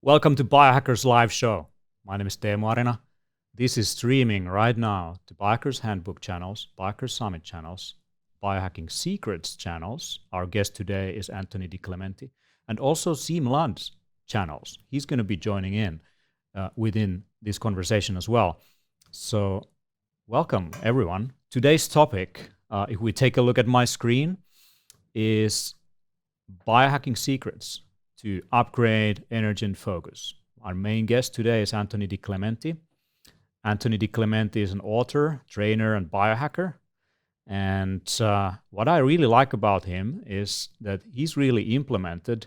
Welcome to Biohackers Live Show. My name is Teemu Arina. This is streaming right now to Biohackers Handbook channels, Biohackers Summit channels, Biohacking Secrets channels. Our guest today is Anthony DiClemente, and also Siim Land's channels. He's going to be joining in within this conversation as well. So welcome, everyone. Today's topic, if we take a look at my screen, is biohacking secrets to upgrade energy and focus. Our main guest today is Anthony DiClemente. Anthony DiClemente is an author, trainer, and biohacker. And what I really like about him is that he's really implemented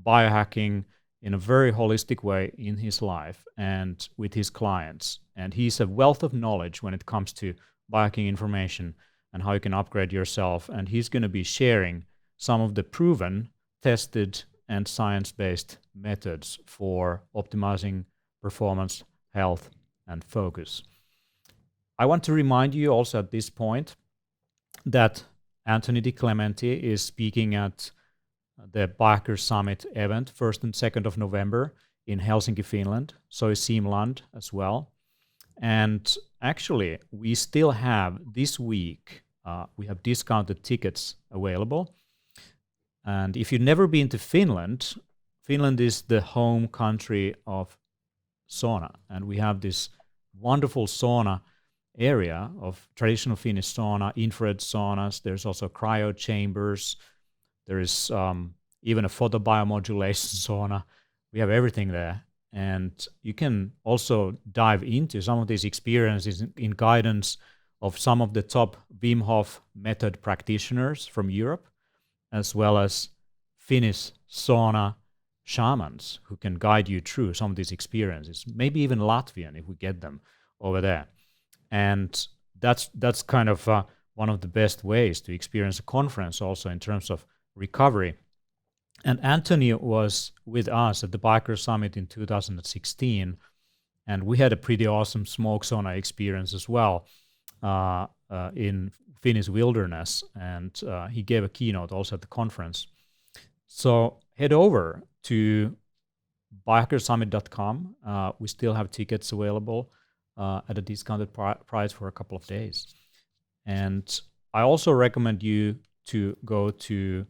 biohacking in a very holistic way in his life and with his clients. And he's a wealth of knowledge when it comes to biohacking information and how you can upgrade yourself. And he's going to be sharing some of the proven, tested, and science-based methods for optimizing performance, health, and focus. I want to remind you also at this point that Anthony DiClemente is speaking at the Biohackers Summit event, 1st and 2nd of November in Helsinki, Finland. So is Siim Land as well. And actually, we still have this week, we have discounted tickets available. And if you've never been to Finland, Finland is the home country of sauna. And we have this wonderful sauna area of traditional Finnish sauna, infrared saunas. There's also cryo chambers. There is even a photobiomodulation sauna. We have everything there. And you can also dive into some of these experiences in guidance of some of the top Wim Hof method practitioners from Europe, as well as Finnish sauna shamans who can guide you through some of these experiences, maybe even Latvian if we get them over there. And that's kind of one of the best ways to experience a conference also in terms of recovery. And Anthony was with us at the Biohackers Summit in 2016, and we had a pretty awesome smoke sauna experience as well in Finnish wilderness, and he gave a keynote also at the conference. So head over to biohackersummit.com. We still have tickets available at a discounted price for a couple of days. And I also recommend you to go to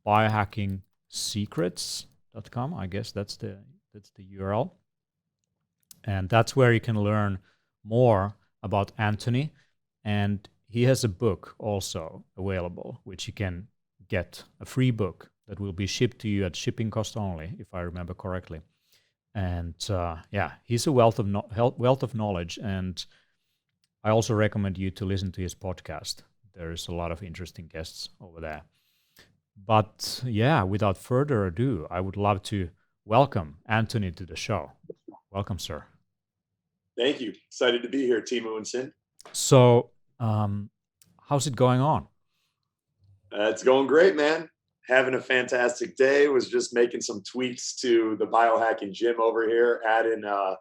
biohackingsecrets.com. I guess that's the URL. And that's where you can learn more about Anthony. And he has a book also available, which you can get, a free book that will be shipped to you at shipping cost only, if I remember correctly. And he's a wealth of knowledge. And I also recommend you to listen to his podcast. There is a lot of interesting guests over there. But without further ado, I would love to welcome Anthony to the show. Welcome, sir. Thank you. Excited to be here, Teemu and Sin. So, how's it going on? It's going great, man. Having a fantastic day. Was just making some tweaks to the biohacking gym over here, adding a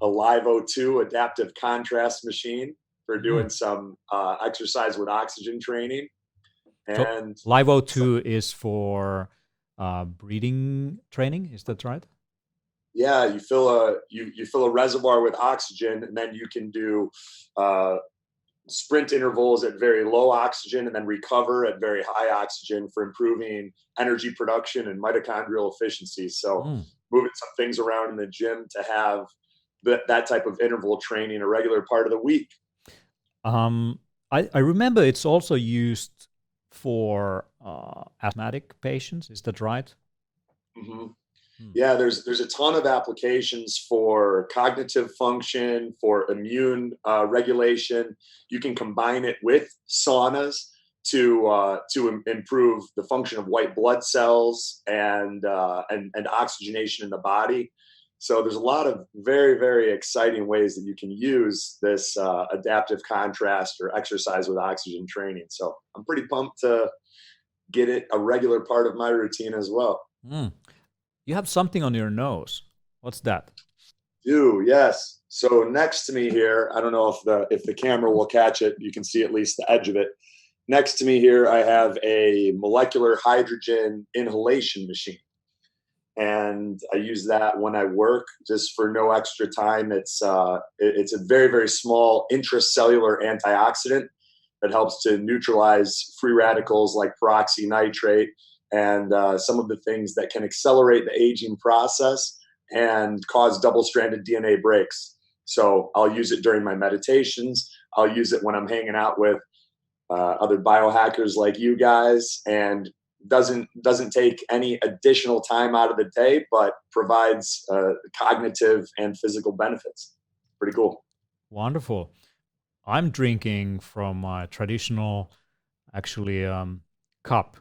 Live O2 adaptive contrast machine for doing some exercise with oxygen training. And so Live O2 is for breathing training. Is that right? Yeah, you fill a reservoir with oxygen, and then you can do sprint intervals at very low oxygen and then recover at very high oxygen for improving energy production and mitochondrial efficiency. So moving some things around in the gym to have that type of interval training a regular part of the week. I remember it's also used for asthmatic patients. Is that right? Mm-hmm. Yeah, there's a ton of applications for cognitive function, for immune regulation. You can combine it with saunas to improve the function of white blood cells and oxygenation in the body. So there's a lot of very, very exciting ways that you can use this adaptive contrast or exercise with oxygen training. So I'm pretty pumped to get it a regular part of my routine as well. You have something on your nose. What's that? Yes. So next to me here, I don't know if the camera will catch it. You can see at least the edge of it. Next to me here, I have a molecular hydrogen inhalation machine. and I use that when I work just for no extra time. It's a very, very small intracellular antioxidant that helps to neutralize free radicals like peroxynitrate and some of the things that can accelerate the aging process and cause double-stranded DNA breaks. So I'll use it during my meditations. I'll use it when I'm hanging out with other biohackers like you guys, and doesn't take any additional time out of the day, but provides cognitive and physical benefits. Pretty cool. Wonderful. I'm drinking from my traditional, actually, cup.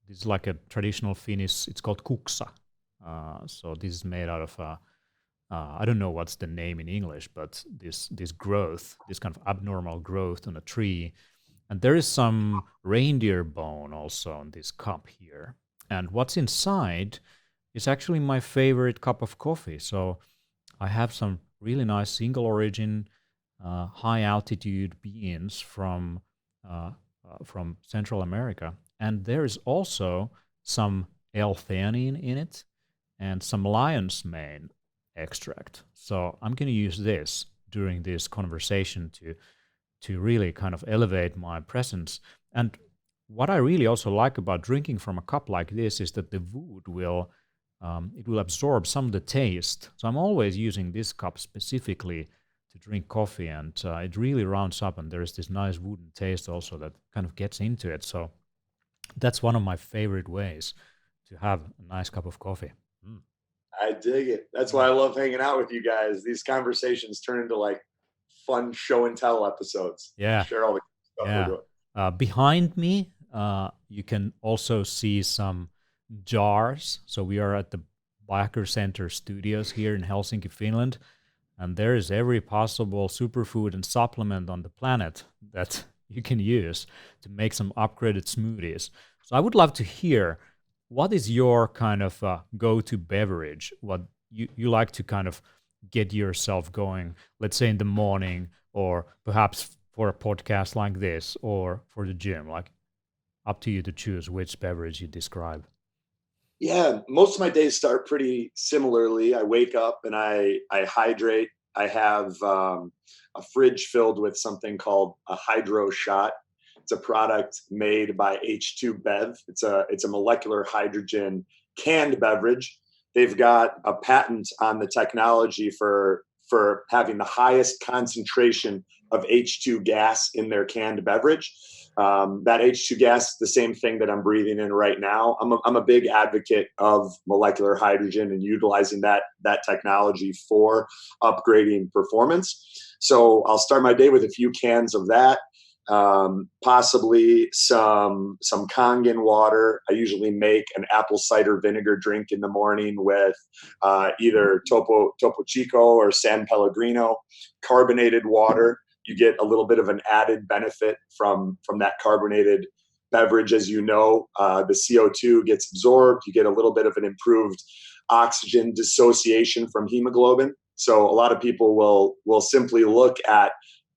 This is like a traditional Finnish. It's called kuksa. So this is made out of I don't know what's the name in English, but this growth, this kind of abnormal growth on a tree. And there is some reindeer bone also on this cup here. And what's inside is actually my favorite cup of coffee. So I have some really nice single origin, high altitude beans from Central America. And there is also some L-theanine in it and some lion's mane extract. So I'm going to use this during this conversation to really kind of elevate my presence. And what I really also like about drinking from a cup like this is that the wood will it will absorb some of the taste. So I'm always using this cup specifically to drink coffee, and it really rounds up, and there's this nice wooden taste also that kind of gets into it. So that's one of my favorite ways to have a nice cup of coffee. I dig it. That's why I love hanging out with you guys. These conversations turn into like fun show and tell episodes. Yeah. Share all the stuff we're doing. Behind me, you can also see some jars. So we are at the Biohacker Center studios here in Helsinki, Finland. And there is every possible superfood and supplement on the planet that you can use to make some upgraded smoothies. So I would love to hear, what is your kind of go-to beverage? What you like to kind of get yourself going, let's say in the morning, or perhaps for a podcast like this, or for the gym? Like, up to you to choose which beverage you describe. Yeah, most of my days start pretty similarly. I wake up and I hydrate. I have a fridge filled with something called a Hydro Shot. It's a product made by H2 Bev. It's a molecular hydrogen canned beverage. They've got a patent on the technology for having the highest concentration of H2 gas in their canned beverage. That H2 gas is the same thing that I'm breathing in right now. I'm a big advocate of molecular hydrogen and utilizing that technology for upgrading performance. So I'll start my day with a few cans of that. Possibly some Kangen water. I usually make an apple cider vinegar drink in the morning with either Topo Chico or San Pellegrino. Carbonated water. You get a little bit of an added benefit from that carbonated beverage. As you know, the CO2 gets absorbed. You get a little bit of an improved oxygen dissociation from hemoglobin. So a lot of people will simply look at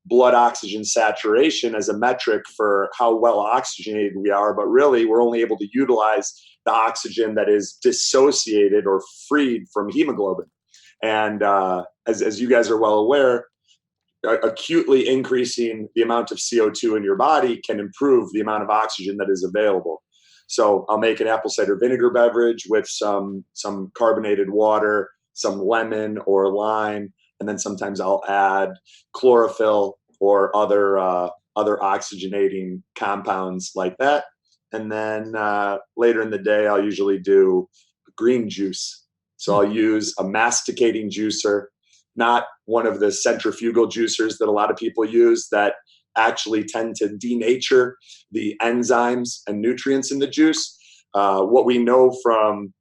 blood oxygen saturation as a metric for how well oxygenated we are, but really we're only able to utilize the oxygen that is dissociated or freed from hemoglobin. And as you guys are well aware, acutely increasing the amount of CO2 in your body can improve the amount of oxygen that is available. So I'll make an apple cider vinegar beverage with some carbonated water, some lemon or lime, and then sometimes I'll add chlorophyll or other oxygenating compounds like that. And then later in the day, I'll usually do green juice. So I'll use a masticating juicer, not one of the centrifugal juicers that a lot of people use that actually tend to denature the enzymes and nutrients in the juice. What we know from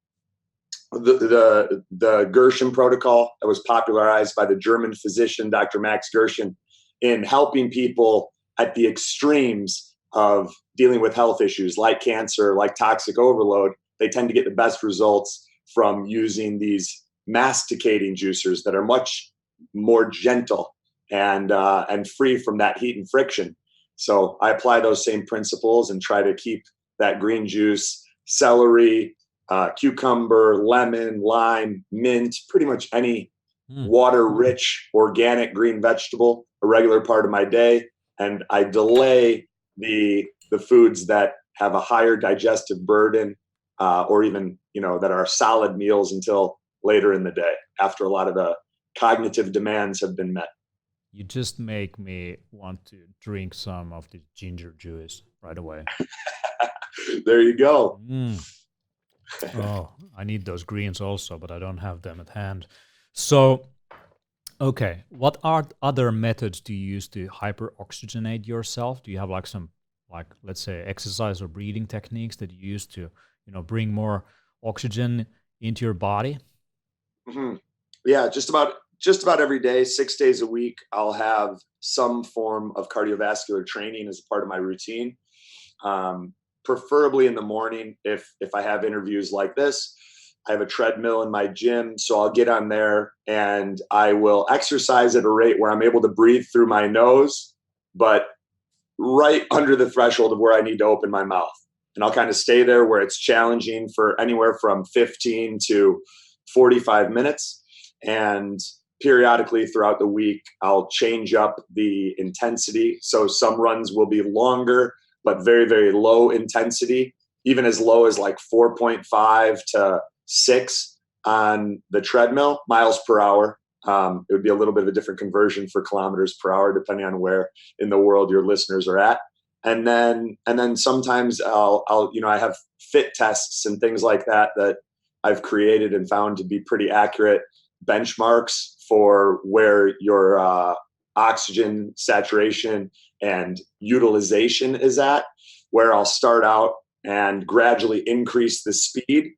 the Gershon protocol that was popularized by the German physician, Dr. Max Gershon, in helping people at the extremes of dealing with health issues like cancer, like toxic overload, they tend to get the best results from using these masticating juicers that are much more gentle and free from that heat and friction. So I apply those same principles and try to keep that green juice, celery, cucumber, lemon, lime, mint, pretty much any water-rich organic green vegetable, a regular part of my day. And I delay the foods that have a higher digestive burden, or even, that are solid meals until later in the day, after a lot of the cognitive demands have been met. You just make me want to drink some of the ginger juice right away. There you go. Oh, I need those greens also, but I don't have them at hand. So, okay, what are other methods do you use to hyperoxygenate yourself? Do you have like some, let's say, exercise or breathing techniques that you use to, bring more oxygen into your body? Mm-hmm. Yeah, just about every day, 6 days a week, I'll have some form of cardiovascular training as a part of my routine. Preferably in the morning. If I have interviews like this, I have a treadmill in my gym, so I'll get on there and I will exercise at a rate where I'm able to breathe through my nose, but right under the threshold of where I need to open my mouth. And I'll kind of stay there where it's challenging for anywhere from 15 to 45 minutes. And periodically throughout the week, I'll change up the intensity. So some runs will be longer, but very, very low intensity, even as low as like 4.5 to 6 on the treadmill, miles per hour. It would be a little bit of a different conversion for kilometers per hour, depending on where in the world your listeners are at. And then sometimes I have fit tests and things like that I've created and found to be pretty accurate benchmarks for where your oxygen saturation and utilization is at, where I'll start out and gradually increase the speed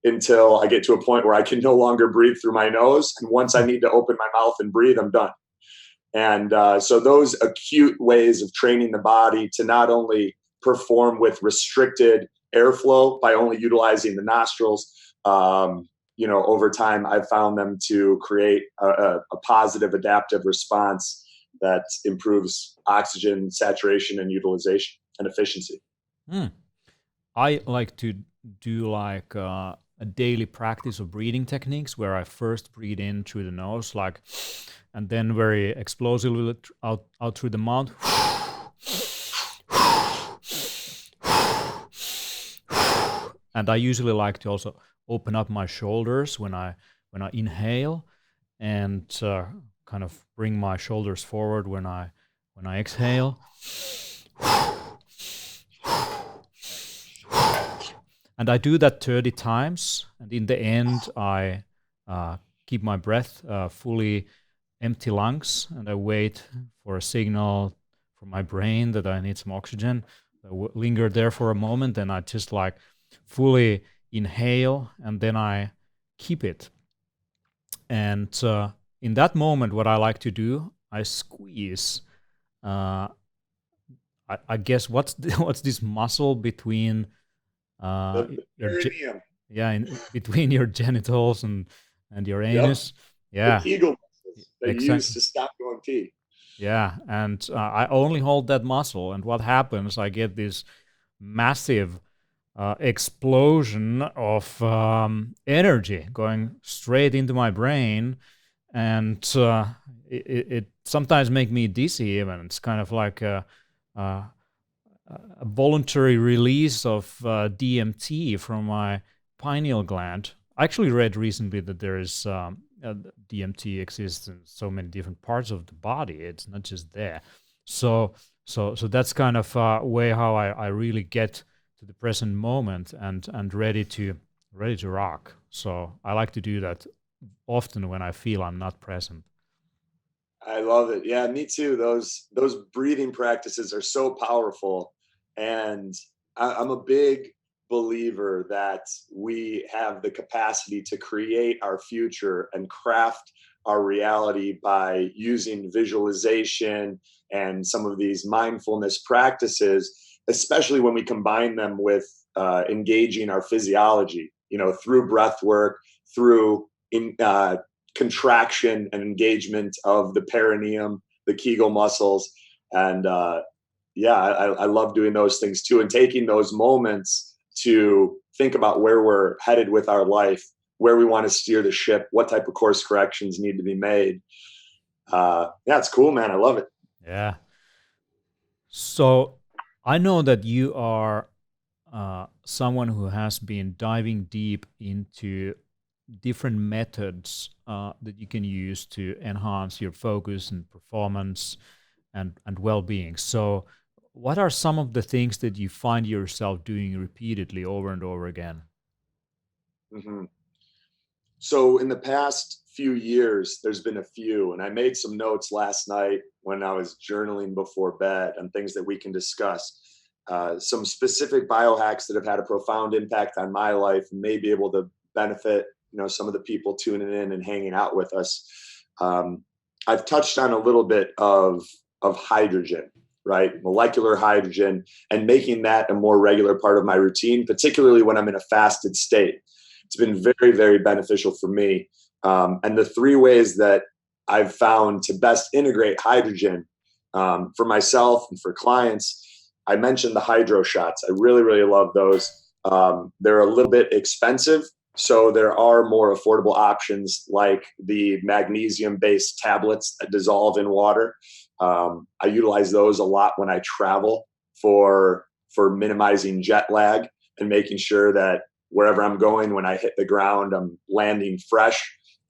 until I get to a point where I can no longer breathe through my nose. And once I need to open my mouth and breathe, I'm done. And so those acute ways of training the body to not only perform with restricted airflow by only utilizing the nostrils, over time, I've found them to create a positive adaptive response that improves oxygen saturation and utilization and efficiency. I like to do like a daily practice of breathing techniques where I first breathe in through the nose, and then very explosively out through the mouth. And I usually like to also open up my shoulders when I inhale, and kind of bring my shoulders forward when I exhale. And I do that 30 times, and in the end I keep my breath, fully empty lungs, and I wait for a signal from my brain that I need some oxygen. I linger there for a moment, and I just fully inhale, and then I keep it. And in that moment, what I like to do, I squeeze. I guess what's this muscle between the perineum. Between your genitals and your anus. Yep. Yeah, the Kegel muscles that you use to stop going pee. Yeah, and I only hold that muscle, and what happens? I get this massive explosion of energy going straight into my brain, and it sometimes makes me dizzy even. It's kind of like a voluntary release of DMT from my pineal gland. I actually read recently that there is DMT exists in so many different parts of the body. It's not just there. So that's kind of a way how I really get to the present moment and ready to rock. So I like to do that often when I feel I'm not present. I love it. Yeah, me too. Those breathing practices are so powerful, and I'm a big believer that we have the capacity to create our future and craft our reality by using visualization and some of these mindfulness practices, especially when we combine them with engaging our physiology, through breath work, through contraction and engagement of the perineum, the Kegel muscles. And I love doing those things too, and taking those moments to think about where we're headed with our life, where we want to steer the ship, what type of course corrections need to be made. Yeah, it's cool, man. I love it. Yeah. So I know that you are someone who has been diving deep into different methods that you can use to enhance your focus and performance and well-being. So what are some of the things that you find yourself doing repeatedly over and over again? Mm-hmm. So in the past few years, there's been a few, and I made some notes last night when I was journaling before bed on things that we can discuss. Some specific biohacks that have had a profound impact on my life and may be able to benefit, some of the people tuning in and hanging out with us. I've touched on a little bit of hydrogen, right? Molecular hydrogen, and making that a more regular part of my routine, particularly when I'm in a fasted state. It's been very, very beneficial for me. And the three ways that I've found to best integrate hydrogen for myself and for clients, I mentioned the hydro shots. I really, really love those. They're a little bit expensive, so there are more affordable options like the magnesium-based tablets that dissolve in water. I utilize those a lot when I travel for minimizing jet lag and making sure that wherever I'm going, when I hit the ground, I'm landing fresh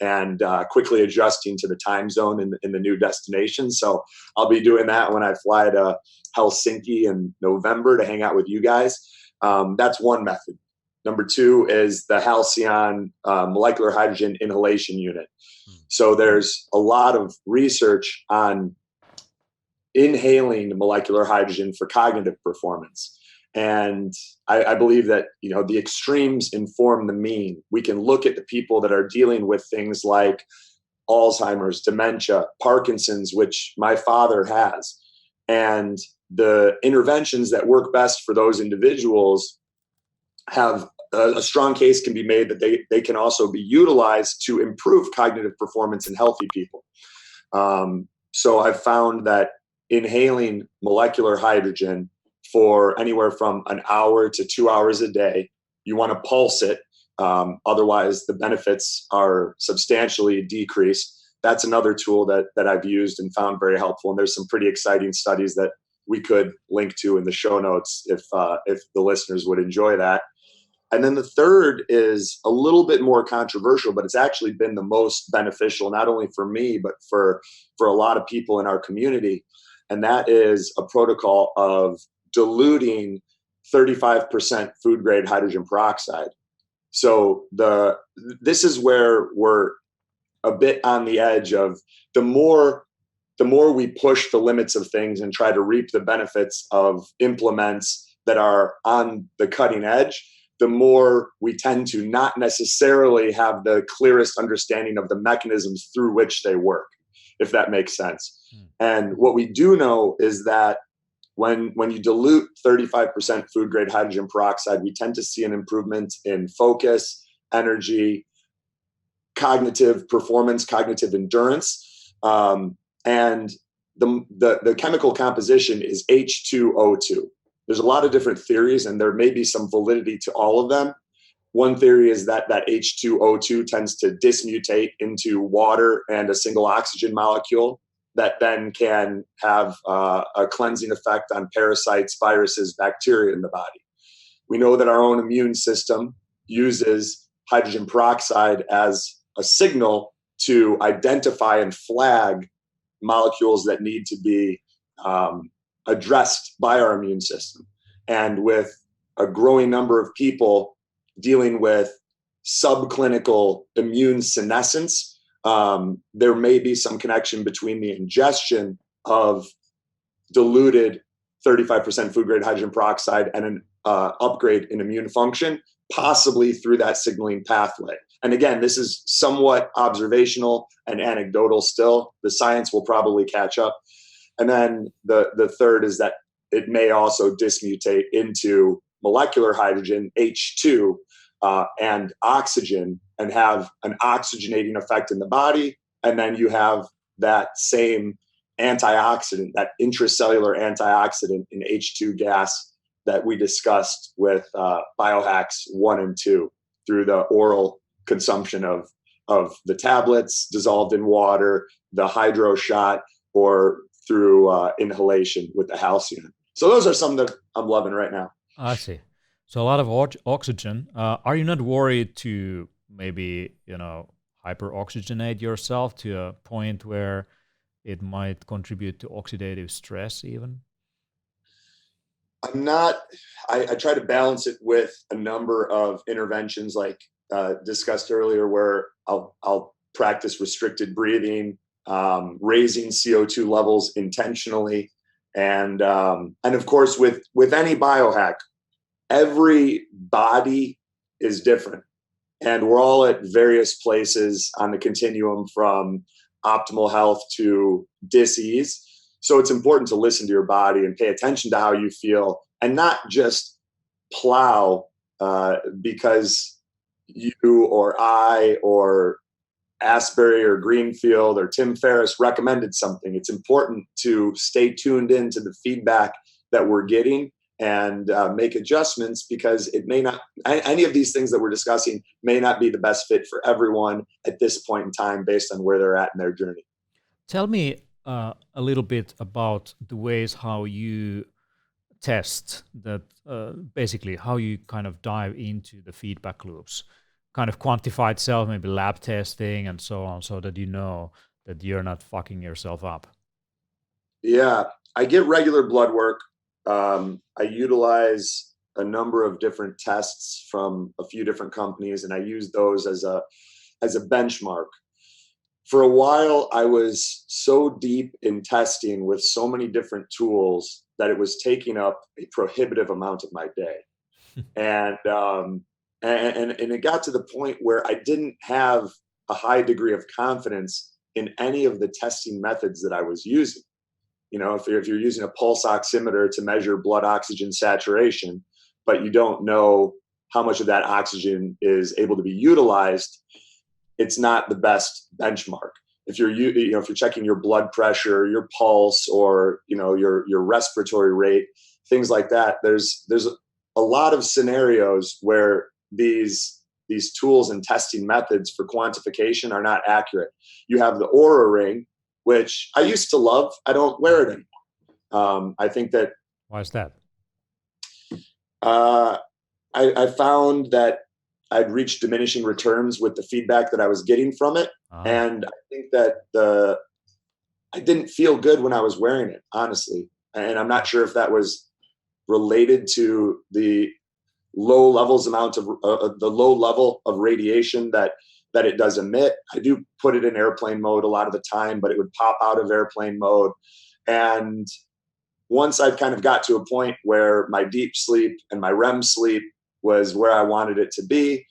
and quickly adjusting to the time zone in the new destination. So I'll be doing that when I fly to Helsinki in November to hang out with you guys. That's one method. Number two is the Halcyon molecular hydrogen inhalation unit. So there's a lot of research on inhaling molecular hydrogen for cognitive performance. And I believe that, the extremes inform the mean. We can look at the people that are dealing with things like Alzheimer's, dementia, Parkinson's, which my father has. And the interventions that work best for those individuals have a strong case can be made that they can also be utilized to improve cognitive performance in healthy people. So I've found that inhaling molecular hydrogen for anywhere from an hour to 2 hours a day, you want to pulse it. Otherwise, the benefits are substantially decreased. That's another tool that I've used and found very helpful. And there's some pretty exciting studies that we could link to in the show notes if the listeners would enjoy that. And then the third is a little bit more controversial, but it's actually been the most beneficial, not only for me, but for a lot of people in our community. And that is a protocol of diluting 35% food grade hydrogen peroxide. So this is where we're a bit on the edge of the more we push the limits of things and try to reap the benefits of implements that are on the cutting edge, the more we tend to not necessarily have the clearest understanding of the mechanisms through which they work, if that makes sense. And what we do know is that when you dilute 35% food grade hydrogen peroxide, we tend to see an improvement in focus, energy, cognitive performance, cognitive endurance. And the chemical composition is H2O2. There's a lot of different theories, and there may be some validity to all of them. One theory is that H2O2 tends to dismutate into water and a single oxygen molecule that then can have a cleansing effect on parasites, viruses, bacteria in the body. We know that our own immune system uses hydrogen peroxide as a signal to identify and flag molecules that need to be addressed by our immune system. And with a growing number of people dealing with subclinical immune senescence, there may be some connection between the ingestion of diluted 35% food grade hydrogen peroxide and an upgrade in immune function, possibly through that signaling pathway. And again, this is somewhat observational and anecdotal still. The science will probably catch up. And then the third is that it may also dismutate into molecular hydrogen, H2, and oxygen, and have an oxygenating effect in the body. And then you have that same antioxidant, that intracellular antioxidant in H2 gas that we discussed with Biohacks 1 and 2 through the oral consumption of the tablets dissolved in water, the hydro shot, or through inhalation with the halcyon. So those are some that I'm loving right now. I see. So a lot of oxygen. Are you not worried to maybe, hyperoxygenate yourself to a point where it might contribute to oxidative stress even? I'm not. I try to balance it with a number of interventions, like discussed earlier, where I'll practice restricted breathing, raising CO2 levels intentionally, and of course with any biohack, every body is different, and we're all at various places on the continuum from optimal health to dis-ease. So it's important to listen to your body and pay attention to how you feel, and not just plow because you or I or Asbury or Greenfield or Tim Ferriss recommended something. It's important to stay tuned in to the feedback that we're getting and make adjustments, because it may not, any of these things that we're discussing may not be the best fit for everyone at this point in time based on where they're at in their journey. Tell me a little bit about the ways how you test that, basically how you kind of dive into the feedback loops, kind of quantified self, maybe lab testing and so on, so that you know that you're not fucking yourself up. Yeah, I get regular blood work. I utilize a number of different tests from a few different companies, and I use those as a benchmark. For a while, I was so deep in testing with so many different tools that it was taking up a prohibitive amount of my day. And it got to the point where I didn't have a high degree of confidence in any of the testing methods that I was using. If you're using a pulse oximeter to measure blood oxygen saturation, but you don't know how much of that oxygen is able to be utilized, it's not the best benchmark. If you're checking your blood pressure, your pulse, or your respiratory rate, things like that, there's a lot of scenarios where these tools and testing methods for quantification are not accurate. You have the Oura Ring, which I used to love. I don't wear it anymore. I think that. Why is that? I found that I'd reached diminishing returns with the feedback that I was getting from it. And I think that I didn't feel good when I was wearing it, honestly. And I'm not sure if that was related to the low level of radiation that it does emit. I do put it in airplane mode a lot of the time, but it would pop out of airplane mode. And once I kind of got to a point where my deep sleep and my REM sleep was where I wanted it to be,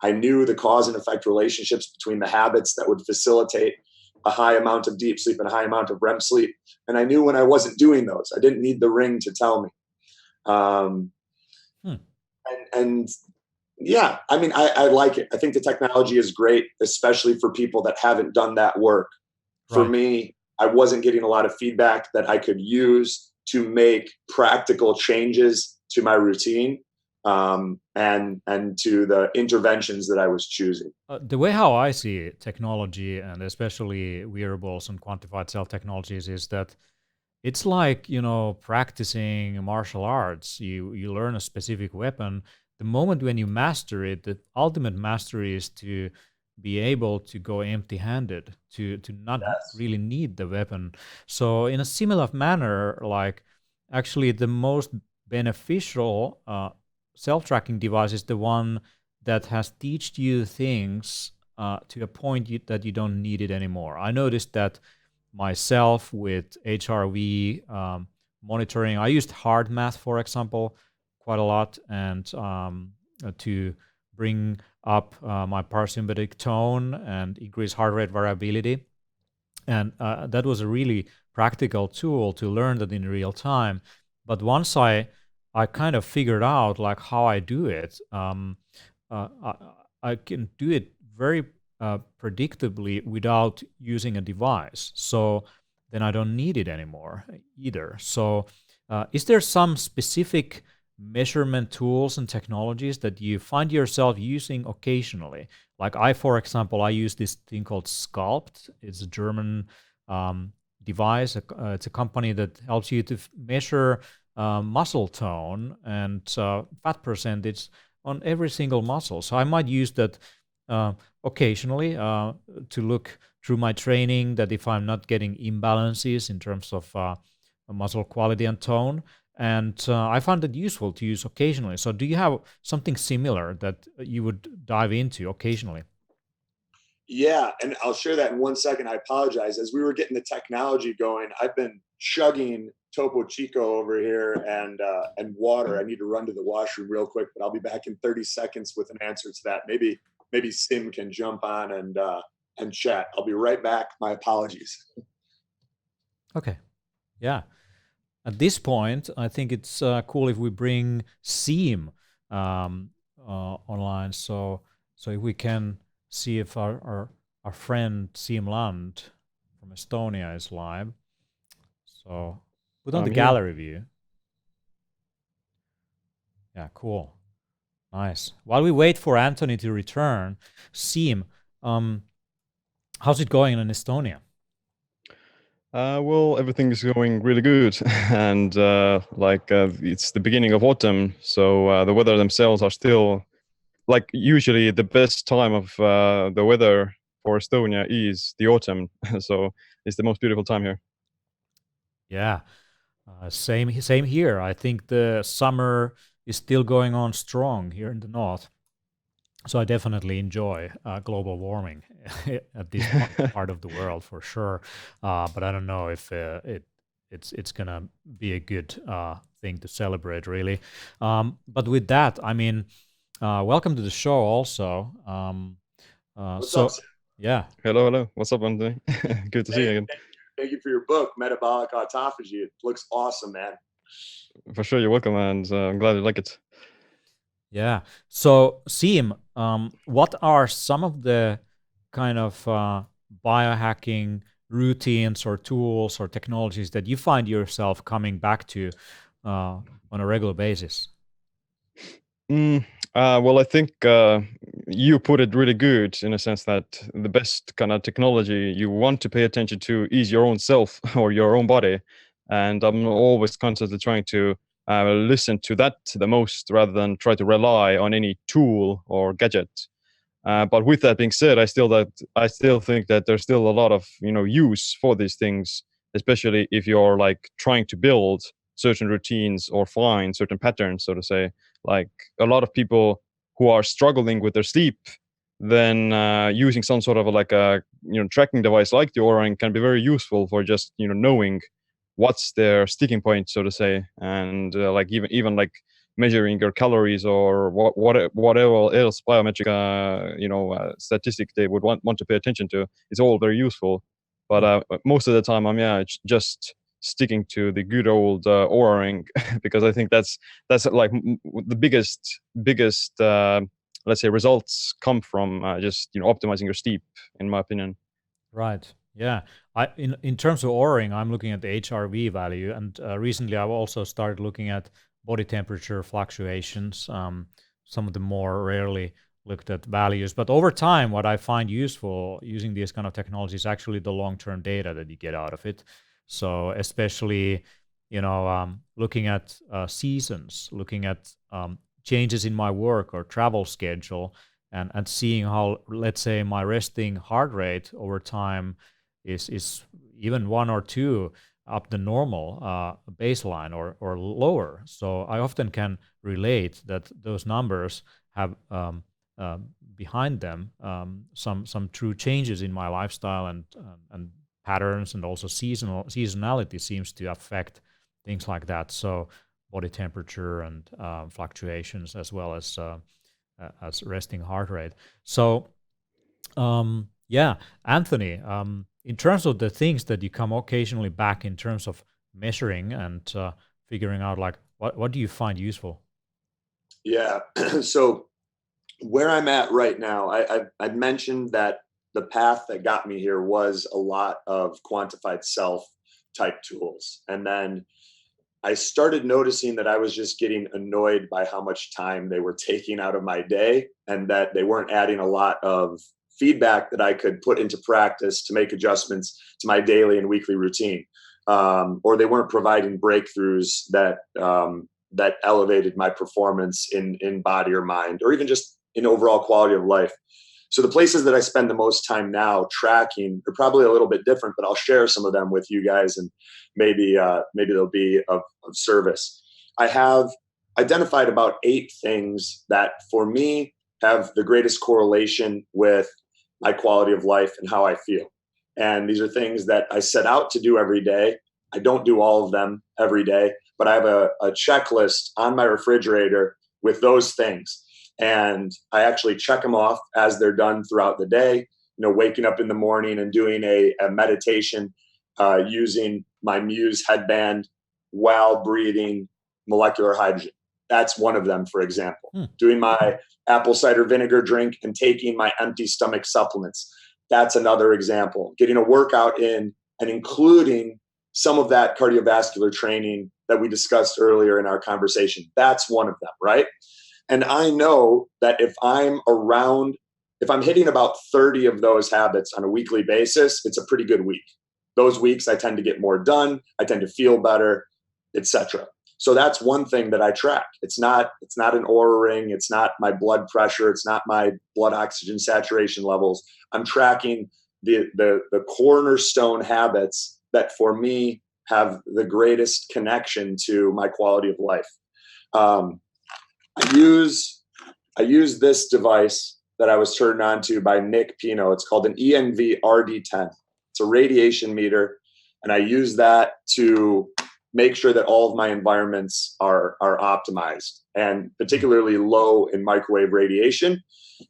I knew the cause and effect relationships between the habits that would facilitate a high amount of deep sleep and a high amount of REM sleep. And I knew when I wasn't doing those. I didn't need the ring to tell me. And yeah, I mean, I like it. I think the technology is great, especially for people that haven't done that work. For me, I wasn't getting a lot of feedback that I could use to make practical changes to my routine, and to the interventions that I was choosing. The way how I see technology, and especially wearables and quantified self technologies, is that it's like, practicing martial arts. You learn a specific weapon. The moment when you master it, the ultimate mastery is to be able to go empty-handed, to not really need the weapon. So in a similar manner, like actually the most beneficial self-tracking device is the one that has taught you things to a point that you don't need it anymore. I noticed that myself with HRV monitoring. I used HeartMath, for example, quite a lot, and to bring up my parasympathetic tone and increase heart rate variability. And that was a really practical tool to learn that in real time. But once I kind of figured out like how I do it, I can do it very predictably without using a device. So then I don't need it anymore either. So is there some specific measurement tools and technologies that you find yourself using occasionally? Like for example, I use this thing called Sculpt. It's a German device. It's a company that helps you to measure muscle tone and fat percentage on every single muscle. So I might use that occasionally to look through my training, that if I'm not getting imbalances in terms of muscle quality and tone. And I found it useful to use occasionally. So do you have something similar that you would dive into occasionally? Yeah, and I'll share that in 1 second. I apologize. As we were getting the technology going, I've been chugging Topo Chico over here and water. I need to run to the washroom real quick, but I'll be back in 30 seconds with an answer to that. Maybe Sim can jump on and chat. I'll be right back. My apologies. Okay. Yeah. At this point, I think it's cool if we bring Seam online. So if we can see if our friend Seam Land from Estonia is live. So put on the gallery view. Yeah, cool. Nice. While we wait for Anthony to return, Seam, how's it going in Estonia? Well, everything is going really good, and it's the beginning of autumn, so the weather themselves are still like usually the best time of the weather for Estonia is the autumn, so it's the most beautiful time here. Yeah, same here. I think the summer is still going on strong here in the north. So I definitely enjoy global warming at this part of the world for sure, but I don't know if it's gonna be a good thing to celebrate really. But with that, I mean, welcome to the show also. What's up, Sam? Yeah. Hello. What's up, Anthony? Good to see you again. Thank you for your book, Metabolic Autophagy. It looks awesome, man. For sure, you're welcome, and I'm glad you like it. Yeah. So, Seam, what are some of the kind of biohacking routines or tools or technologies that you find yourself coming back to on a regular basis? Well, I think you put it really good in a sense that the best kind of technology you want to pay attention to is your own self or your own body. And I'm always constantly trying to listen to that the most rather than try to rely on any tool or gadget. But with that being said, I still think that there's still a lot of use for these things, especially if you're like trying to build certain routines or find certain patterns, so to say. Like a lot of people who are struggling with their sleep, then using some sort of like a tracking device like the Oura Ring can be very useful for just knowing what's their sticking point, so to say, and like even like measuring your calories or whatever else biometric statistic they would want to pay attention to. It's all very useful, but most of the time I'm just sticking to the good old Oura Ring because I think that's like the biggest let's say results come from just optimizing your sleep, in my opinion. Right. Yeah. In terms of Oura Ring, I'm looking at the HRV value, and recently I've also started looking at body temperature fluctuations, some of the more rarely looked at values. But over time, what I find useful using these kind of technologies is actually the long-term data that you get out of it. So especially, looking at seasons, looking at changes in my work or travel schedule, and seeing how, let's say, my resting heart rate over time is even 1 or 2 up the normal baseline or lower. So I often can relate that those numbers have behind them some true changes in my lifestyle and patterns, and also seasonality seems to affect things like that. So body temperature and fluctuations as well as resting heart rate. So yeah, Anthony, in terms of the things that you come occasionally back in terms of measuring and figuring out, like what do you find useful? Yeah. So where I'm at right now, I've mentioned that the path that got me here was a lot of quantified self type tools. And then I started noticing that I was just getting annoyed by how much time they were taking out of my day, and that they weren't adding a lot of feedback that I could put into practice to make adjustments to my daily and weekly routine. Or they weren't providing breakthroughs that that elevated my performance in body or mind, or even just in overall quality of life. So the places that I spend the most time now tracking are probably a little bit different, but I'll share some of them with you guys, and maybe they'll be of service. I have identified about 8 things that for me have the greatest correlation with my quality of life and how I feel. And these are things that I set out to do every day. I don't do all of them every day, but I have a checklist on my refrigerator with those things. And I actually check them off as they're done throughout the day. You know, waking up in the morning and doing a meditation using my Muse headband while breathing molecular hydrogen. That's one of them, for example. Doing my apple cider vinegar drink and taking my empty stomach supplements. That's another example. Getting a workout in and including some of that cardiovascular training that we discussed earlier in our conversation. That's one of them, right? And I know that if I'm hitting about 30 of those habits on a weekly basis, it's a pretty good week. Those weeks I tend to get more done, I tend to feel better, etc. So that's one thing that I track. It's not an Oura ring, it's not my blood pressure, it's not my blood oxygen saturation levels. I'm tracking the cornerstone habits that for me have the greatest connection to my quality of life. I use this device that I was turned on to by Nick Pino. It's called an ENV RD10. It's a radiation meter, and I use that to make sure that all of my environments are optimized, and particularly low in microwave radiation.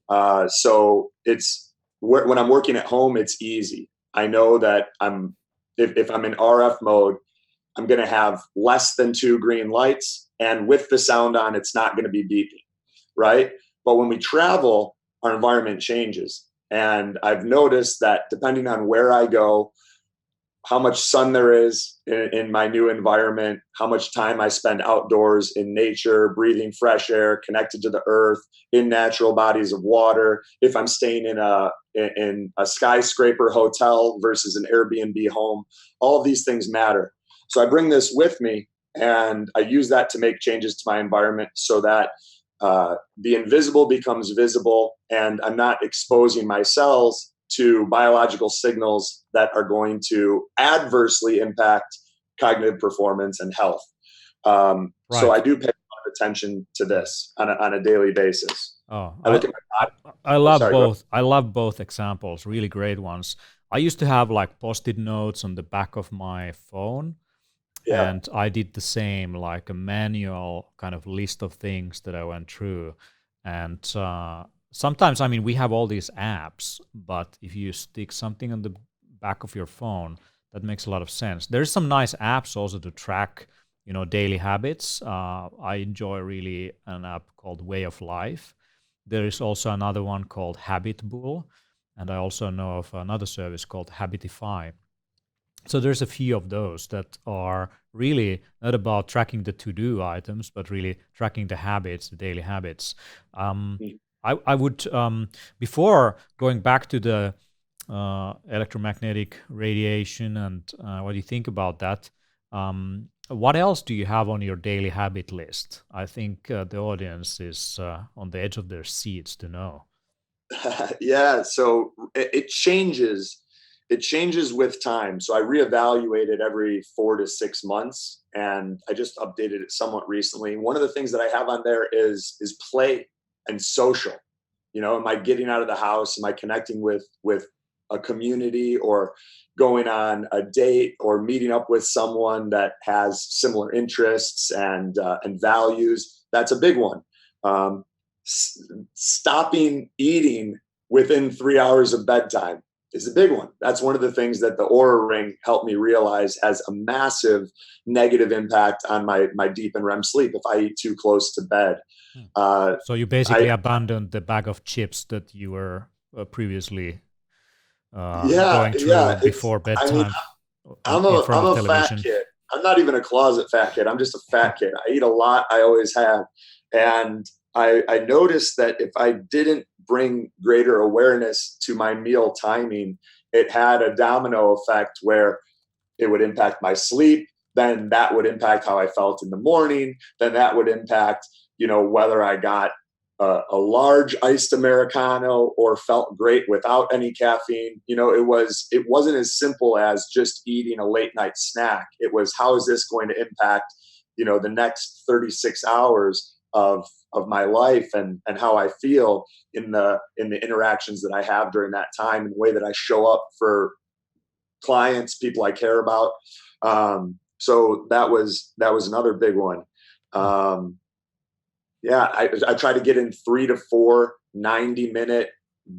So it's when I'm working at home, it's easy. I know that if I'm in RF mode, I'm going to have less than 2 green lights, and with the sound on, it's not going to be beeping, right? But when we travel, our environment changes. And I've noticed that depending on where I go, how much sun there is in my new environment, how much time I spend outdoors in nature, breathing fresh air, connected to the earth, in natural bodies of water, if I'm staying in a skyscraper hotel versus an Airbnb home, all of these things matter. So I bring this with me, and I use that to make changes to my environment so that the invisible becomes visible, and I'm not exposing my cells to biological signals that are going to adversely impact cognitive performance and health. Right. So I do pay a lot of attention to this on a daily basis. Oh, I look at my body. I love both. I love both examples, really great ones. I used to have like Post-it notes on the back of my phone. Yeah. And I did the same, like a manual kind of list of things that I went through. And sometimes, I mean, we have all these apps, but if you stick something on the back of your phone, that makes a lot of sense. There's some nice apps also to track, daily habits. I enjoy really an app called Way of Life. There is also another one called Habit Bull. And I also know of another service called Habitify. So there's a few of those that are really not about tracking the to-do items, but really tracking the habits, the daily habits. I would, before going back to the electromagnetic radiation and what do you think about that, what else do you have on your daily habit list? I think the audience is on the edge of their seats to know. Yeah, so it changes. It changes with time. So I reevaluate it every 4 to 6 months, and I just updated it somewhat recently. One of the things that I have on there is play and social. Am I getting out of the house? Am I connecting with a community, or going on a date, or meeting up with someone that has similar interests and values? That's a big one. Stopping eating within 3 hours of bedtime is a big one. That's one of the things that the Oura Ring helped me realize has a massive negative impact on my deep and REM sleep if I eat too close to bed. So you basically abandoned the bag of chips that you were previously going through before bedtime. I'm a fat kid. I'm not even a closet fat kid. I'm just a fat kid. I eat a lot. I always have. And I noticed that if I didn't bring greater awareness to my meal timing, it had a domino effect where it would impact my sleep. Then that would impact how I felt in the morning. Then that would impact, whether I got a large iced Americano or felt great without any caffeine. It wasn't as simple as just eating a late night snack. It was, how is this going to impact, the next 36 hours of my life and how I feel in the interactions that I have during that time, and the way that I show up for clients, people I care about. So that was another big one. I try to get in 3 to 4 90-minute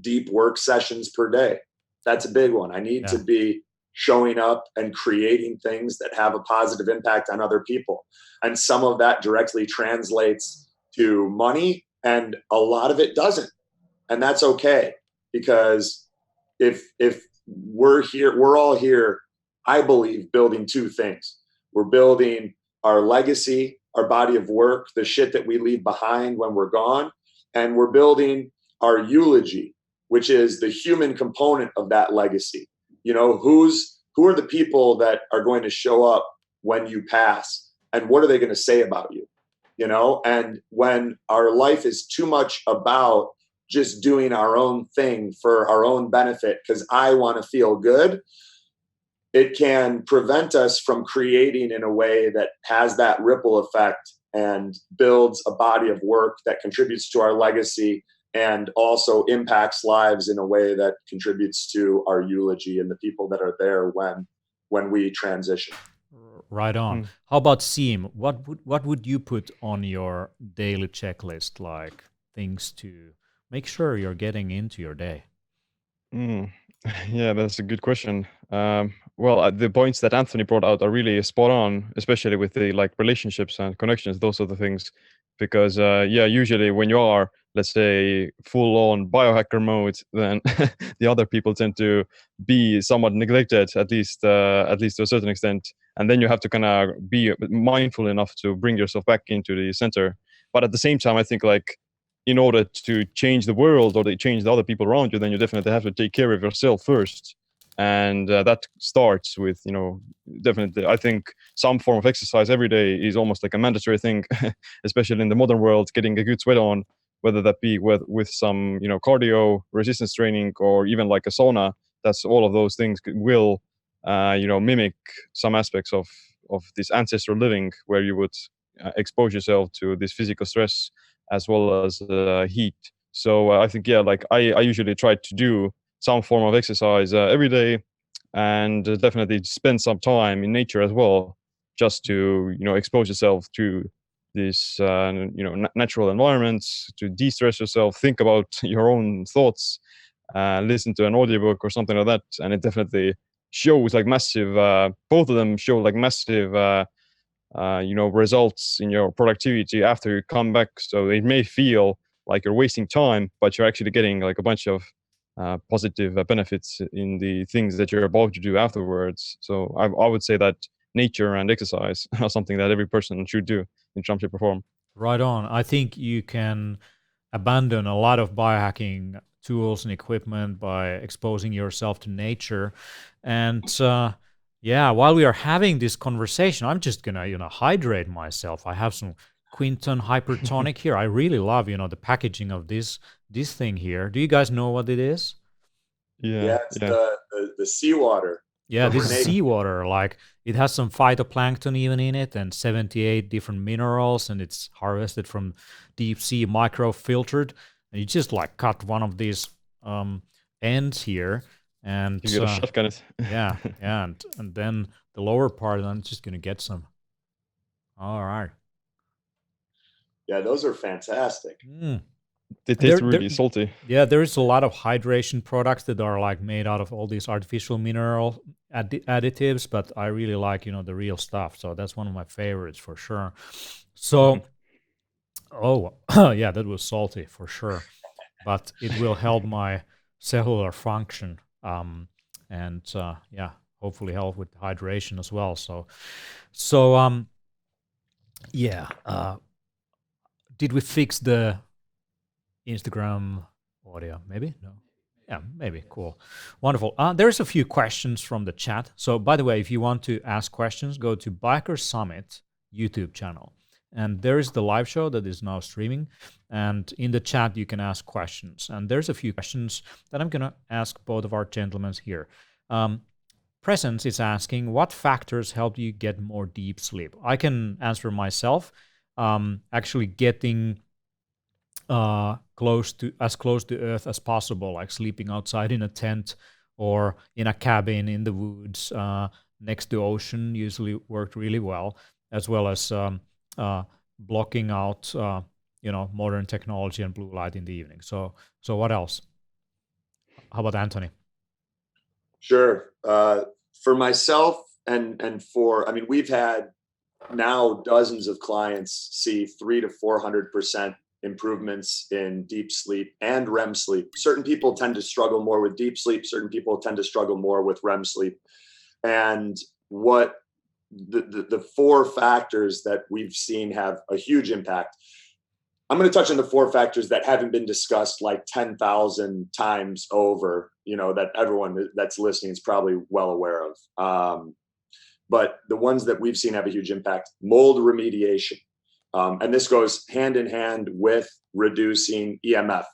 deep work sessions per day. That's a big one. I need to be showing up and creating things that have a positive impact on other people. And some of that directly translates to money, and a lot of it doesn't. And that's okay, because if we're all here, I believe, building 2 things. We're building our legacy, our body of work, the shit that we leave behind when we're gone, and we're building our eulogy, which is the human component of that legacy. Who are the people that are going to show up when you pass, and what are they going to say about you? And when our life is too much about just doing our own thing for our own benefit, because I want to feel good, it can prevent us from creating in a way that has that ripple effect and builds a body of work that contributes to our legacy, and also impacts lives in a way that contributes to our eulogy and the people that are there when we transition. Right on. How about Siim? What would you put on your daily checklist, like things to make sure you're getting into your day? Yeah, that's a good question. The points that Anthony brought out are really spot on, especially with the relationships and connections, those sort of things. Because usually when you are, let's say, full on biohacker mode, then the other people tend to be somewhat neglected, at least to a certain extent. And then you have to kind of be mindful enough to bring yourself back into the center. But at the same time, I think in order to change the world or to change the other people around you, then you definitely have to take care of yourself first. And that starts with, definitely, I think some form of exercise every day is almost like a mandatory thing, especially in the modern world, getting a good sweat on, whether that be with some, cardio, resistance training, or even like a sauna. That's all of those things will, mimic some aspects of this ancestral living, where you would expose yourself to this physical stress as well as heat. So I think, I usually try to do some form of exercise every day, and definitely spend some time in nature as well, just to expose yourself to these natural environments, to de-stress yourself, think about your own thoughts, listen to an audiobook or something like that. And it definitely shows massive, both of them show massive results in your productivity after you come back. So it may feel like you're wasting time, but you're actually getting a bunch of positive benefits in the things that you're about to do afterwards. So I would say that nature and exercise are something that every person should do in terms of perform. Right on. I think you can abandon a lot of biohacking tools and equipment by exposing yourself to nature. And while we are having this conversation, I'm just gonna hydrate myself. I have some Quinton Hypertonic here. I really love the packaging of this thing here. Do you guys know what it is? Yeah, it's the seawater. Yeah, this is seawater. It has some phytoplankton even in it, and 78 different minerals, and it's harvested from deep sea, microfiltered. And you just cut one of these ends here, and you get a shotgun it. yeah, and then the lower part, I'm just gonna get some. All right. Yeah, those are fantastic. They taste really salty. Yeah, there is a lot of hydration products that are made out of all these artificial mineral additives, but I really like the real stuff. So that's one of my favorites for sure. So, yeah, that was salty for sure, but it will help my cellular function. hopefully help with hydration as well. So yeah. Did we fix the Instagram audio? Maybe? No. Yeah, maybe. Cool. Wonderful. There's a few questions from the chat. So, by the way, if you want to ask questions, go to Biker Summit YouTube channel. And there is the live show that is now streaming. And in the chat, you can ask questions. And there's a few questions that I'm going to ask both of our gentlemen here. Presence is asking, what factors help you get more deep sleep? I can answer myself. Actually getting close to Earth as possible, like sleeping outside in a tent or in a cabin in the woods next to ocean usually worked really well, as well as blocking out modern technology and blue light in the evening. So what else? How about Anthony? Sure. For myself and for, I mean, we've had now dozens of clients see 300 to 400% improvements in deep sleep and REM sleep. Certain people tend to struggle more with deep sleep. Certain people tend to struggle more with REM sleep. And what the four factors that we've seen have a huge impact. I'm going to touch on the four factors that haven't been discussed like 10,000 times over, that everyone that's listening is probably well aware of. But the ones that we've seen have a huge impact: mold remediation. And this goes hand in hand with reducing EMF.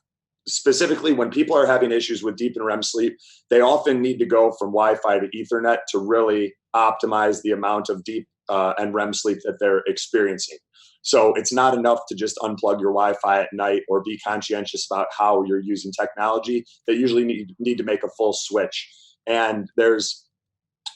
Specifically, when people are having issues with deep and REM sleep, they often need to go from Wi-Fi to Ethernet to really optimize the amount of deep and REM sleep that they're experiencing. So it's not enough to just unplug your Wi-Fi at night or be conscientious about how you're using technology. They usually need to make a full switch. And there's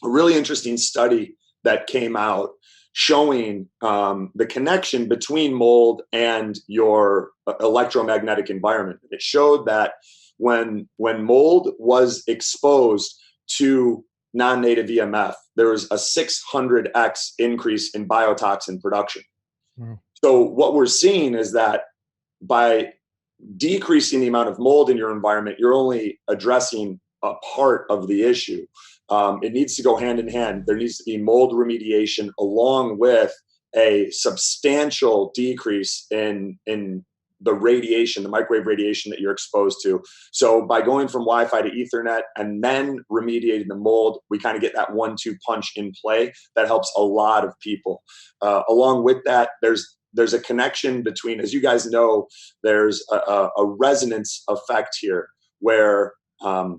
a really interesting study that came out showing the connection between mold and your electromagnetic environment. It showed that when mold was exposed to non-native EMF, there was a 600x increase in biotoxin production. Wow. So what we're seeing is that by decreasing the amount of mold in your environment, you're only addressing a part of the issue. It needs to go hand in hand. There needs to be mold remediation along with a substantial decrease in the radiation, the microwave radiation that you're exposed to. So by going from Wi-Fi to Ethernet and then remediating the mold, we kind of get that 1-2 punch in play that helps a lot of people. Along with that, there's a connection between, as you guys know, there's a resonance effect here where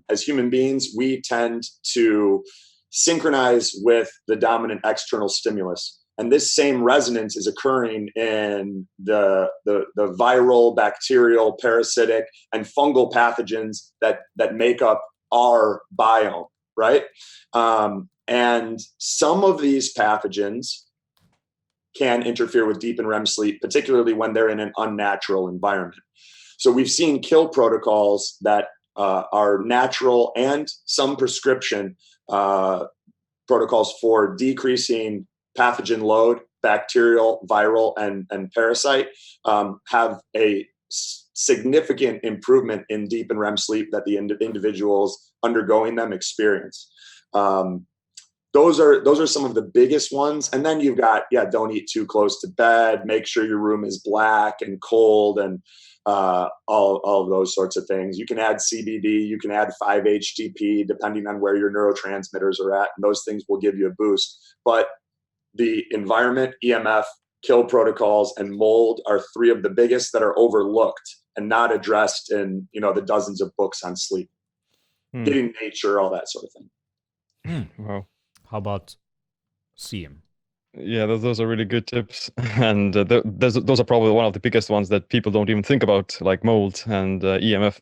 as human beings, we tend to synchronize with the dominant external stimulus. And this same resonance is occurring in the viral, bacterial, parasitic, and fungal pathogens that make up our biome, right? And some of these pathogens can interfere with deep and REM sleep, particularly when they're in an unnatural environment. So we've seen kill protocols that are natural and some prescription protocols for decreasing pathogen load, bacterial, viral, and parasite, have a significant improvement in deep and REM sleep that the individuals undergoing them experience. Those are some of the biggest ones. And then you've got, don't eat too close to bed, make sure your room is black and cold, and all of those sorts of things. You can add CBD, you can add 5-HTP, depending on where your neurotransmitters are at, and those things will give you a boost. But the environment, EMF, kill protocols, and mold are three of the biggest that are overlooked and not addressed in the dozens of books on sleep. Getting nature, all that sort of thing. Wow. How about CM? Yeah, those are really good tips, and those are probably one of the biggest ones that people don't even think about, like mold and EMF.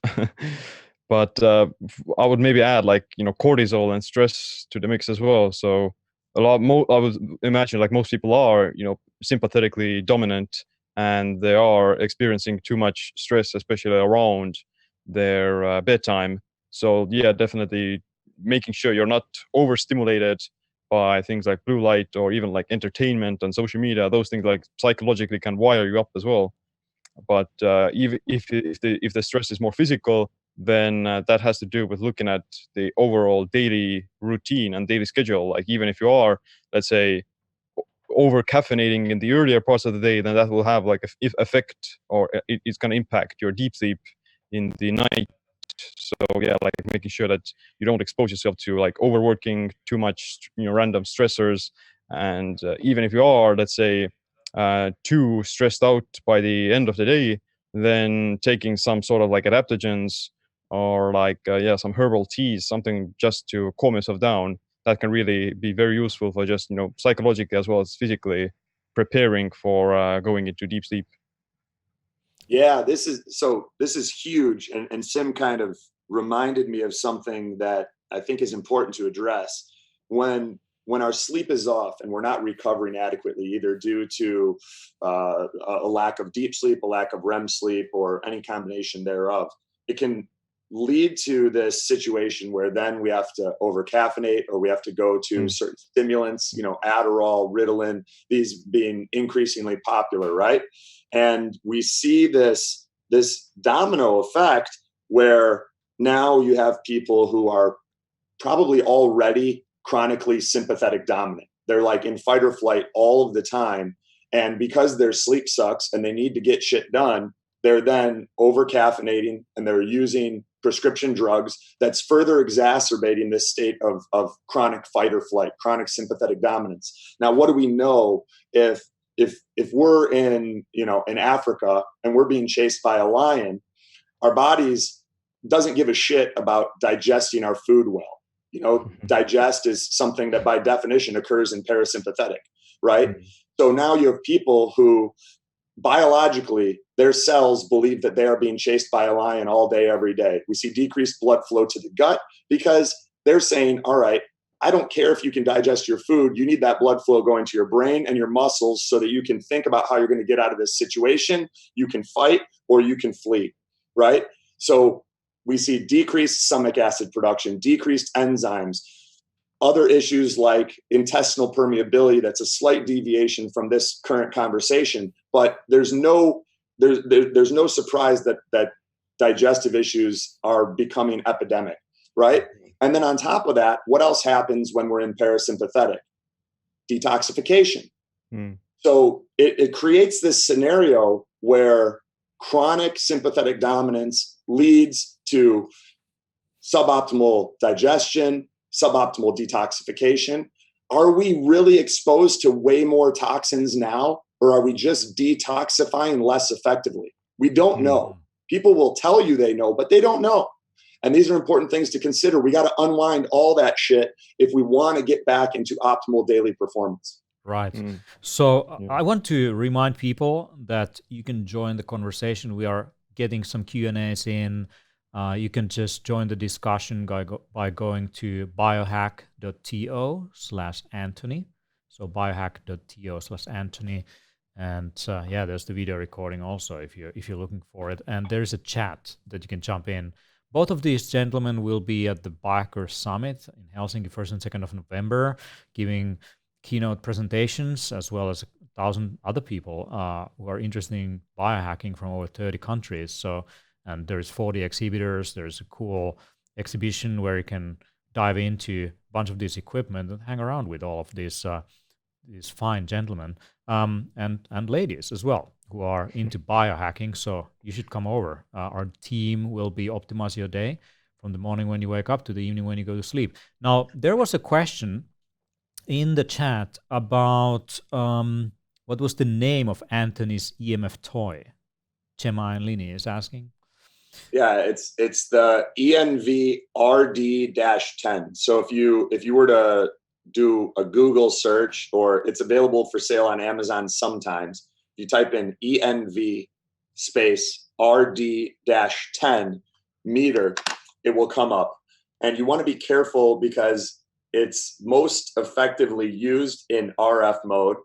But I would maybe add cortisol and stress to the mix as well. So I would imagine most people are sympathetically dominant, and they are experiencing too much stress, especially around their bedtime. So yeah, definitely making sure you're not overstimulated by things like blue light or even like entertainment and social media. Those things psychologically can wire you up as well. But even if the stress is more physical, then that has to do with looking at the overall daily routine and daily schedule. Like even if you are, let's say, over caffeinating in the earlier parts of the day, then that will have like effect, or it's going to impact your deep sleep in the night. So yeah, like making sure that you don't expose yourself to like overworking, too much, random stressors. And even if you are, let's say, too stressed out by the end of the day, then taking some sort of like adaptogens or like some herbal teas, something just to calm yourself down, that can really be very useful for just psychologically as well as physically preparing for going into deep sleep. Yeah, this is huge, and Sim kind of reminded me of something that I think is important to address. When our sleep is off and we're not recovering adequately, either due to a lack of deep sleep, a lack of REM sleep, or any combination thereof, it can lead to this situation where then we have to over caffeinate, or we have to go to certain stimulants, Adderall, Ritalin, these being increasingly popular, right? And we see this domino effect where now you have people who are probably already chronically sympathetic dominant. They're like in fight or flight all of the time. And because their sleep sucks and they need to get shit done, they're then over caffeinating and they're using prescription drugs that's further exacerbating this state of chronic fight or flight, chronic sympathetic dominance. Now, what do we know if we're in Africa and we're being chased by a lion? Our bodies doesn't give a shit about digesting our food well. Digest is something that by definition occurs in parasympathetic, right? So now you have people who biologically their cells believe that they are being chased by a lion all day, every day. We see decreased blood flow to the gut because they're saying, all right, I don't care if you can digest your food. You need that blood flow going to your brain and your muscles so that you can think about how you're going to get out of this situation. You can fight or you can flee, right? So we see decreased stomach acid production, decreased enzymes, other issues like intestinal permeability. That's a slight deviation from this current conversation, but there's no surprise that digestive issues are becoming epidemic, right? And then on top of that, what else happens when we're in parasympathetic? Detoxification. So it creates this scenario where chronic sympathetic dominance leads to suboptimal digestion, suboptimal detoxification. Are we really exposed to way more toxins now, or are we just detoxifying less effectively? We don't know. People will tell you they know, but they don't know. And these are important things to consider. We got to unwind all that shit if we want to get back into optimal daily performance. Right. So I want to remind people that you can join the conversation. We are getting some Q&As in. You can just join the discussion by going to biohack.to/Anthony. So biohack.to/Anthony. And there's the video recording also if you're looking for it. And there's a chat that you can jump in. Both of these gentlemen will be at the Biohackers Summit in Helsinki 1st and 2nd of November, giving keynote presentations, as well as 1,000 other people who are interested in biohacking from over 30 countries. So, and there's 40 exhibitors. There's a cool exhibition where you can dive into a bunch of this equipment and hang around with all of these fine gentlemen and ladies as well, who are into biohacking. So you should come over. Our team will be optimize your day from the morning when you wake up to the evening when you go to sleep. Now, there was a question in the chat about what was the name of Anthony's EMF toy. Chema and Lini is asking. Yeah, it's the ENV RD-10. So if you were to do a Google search, or it's available for sale on Amazon sometimes, you type in ENV space RD-10 meter, it will come up. And you want to be careful because it's most effectively used in RF mode.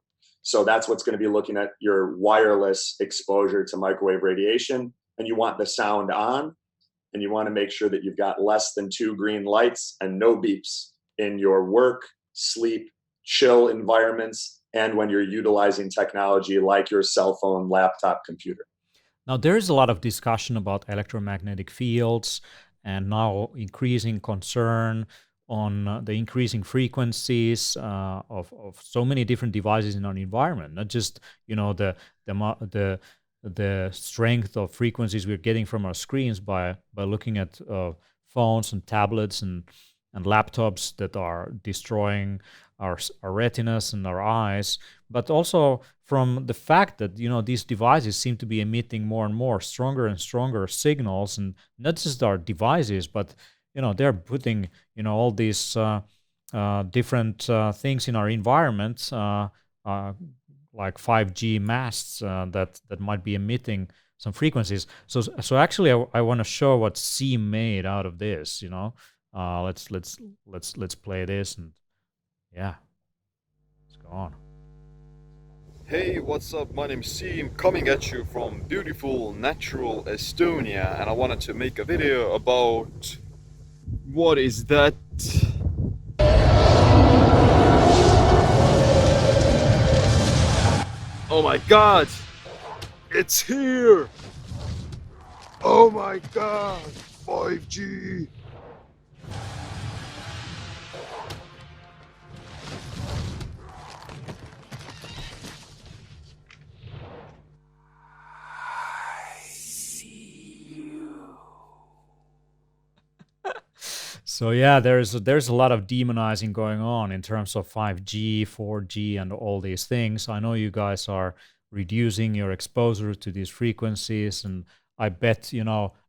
So that's what's going to be looking at your wireless exposure to microwave radiation. And you want the sound on, and you want to make sure that you've got less than 2 green lights and no beeps in your work, sleep, chill environments, and when you're utilizing technology like your cell phone, laptop, computer. Now, there is a lot of discussion about electromagnetic fields and now increasing concern on the increasing frequencies of so many different devices in our environment, not just the strength of frequencies we're getting from our screens by looking at phones and tablets and laptops that are destroying our retinas and our eyes, but also from the fact that these devices seem to be emitting more and more stronger and stronger signals, and not just our devices, but they're putting all these different things in our environment, like 5G masts that might be emitting some frequencies. So actually, I want to show what Seem made out of this. Let's play this, and yeah, let's go on. Hey, what's up? My name's Seem, coming at you from beautiful, natural Estonia, and I wanted to make a video about what is that? Oh my god! It's here! Oh my god! 5G! So yeah, there's a lot of demonizing going on in terms of 5G, 4G, and all these things. I know you guys are reducing your exposure to these frequencies, and I bet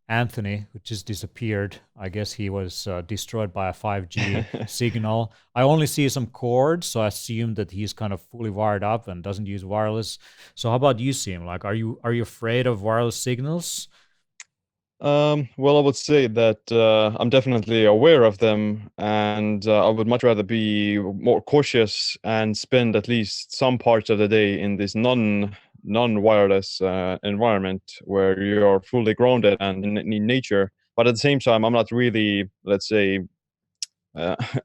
Anthony, who just disappeared, I guess he was destroyed by a 5G signal. I only see some cords, so I assume that he's kind of fully wired up and doesn't use wireless. So how about you, Seem? Like, are you afraid of wireless signals? Well, I would say that I'm definitely aware of them, and I would much rather be more cautious and spend at least some parts of the day in this non-wireless environment where you're fully grounded and in nature. But at the same time, I'm not really, let's say,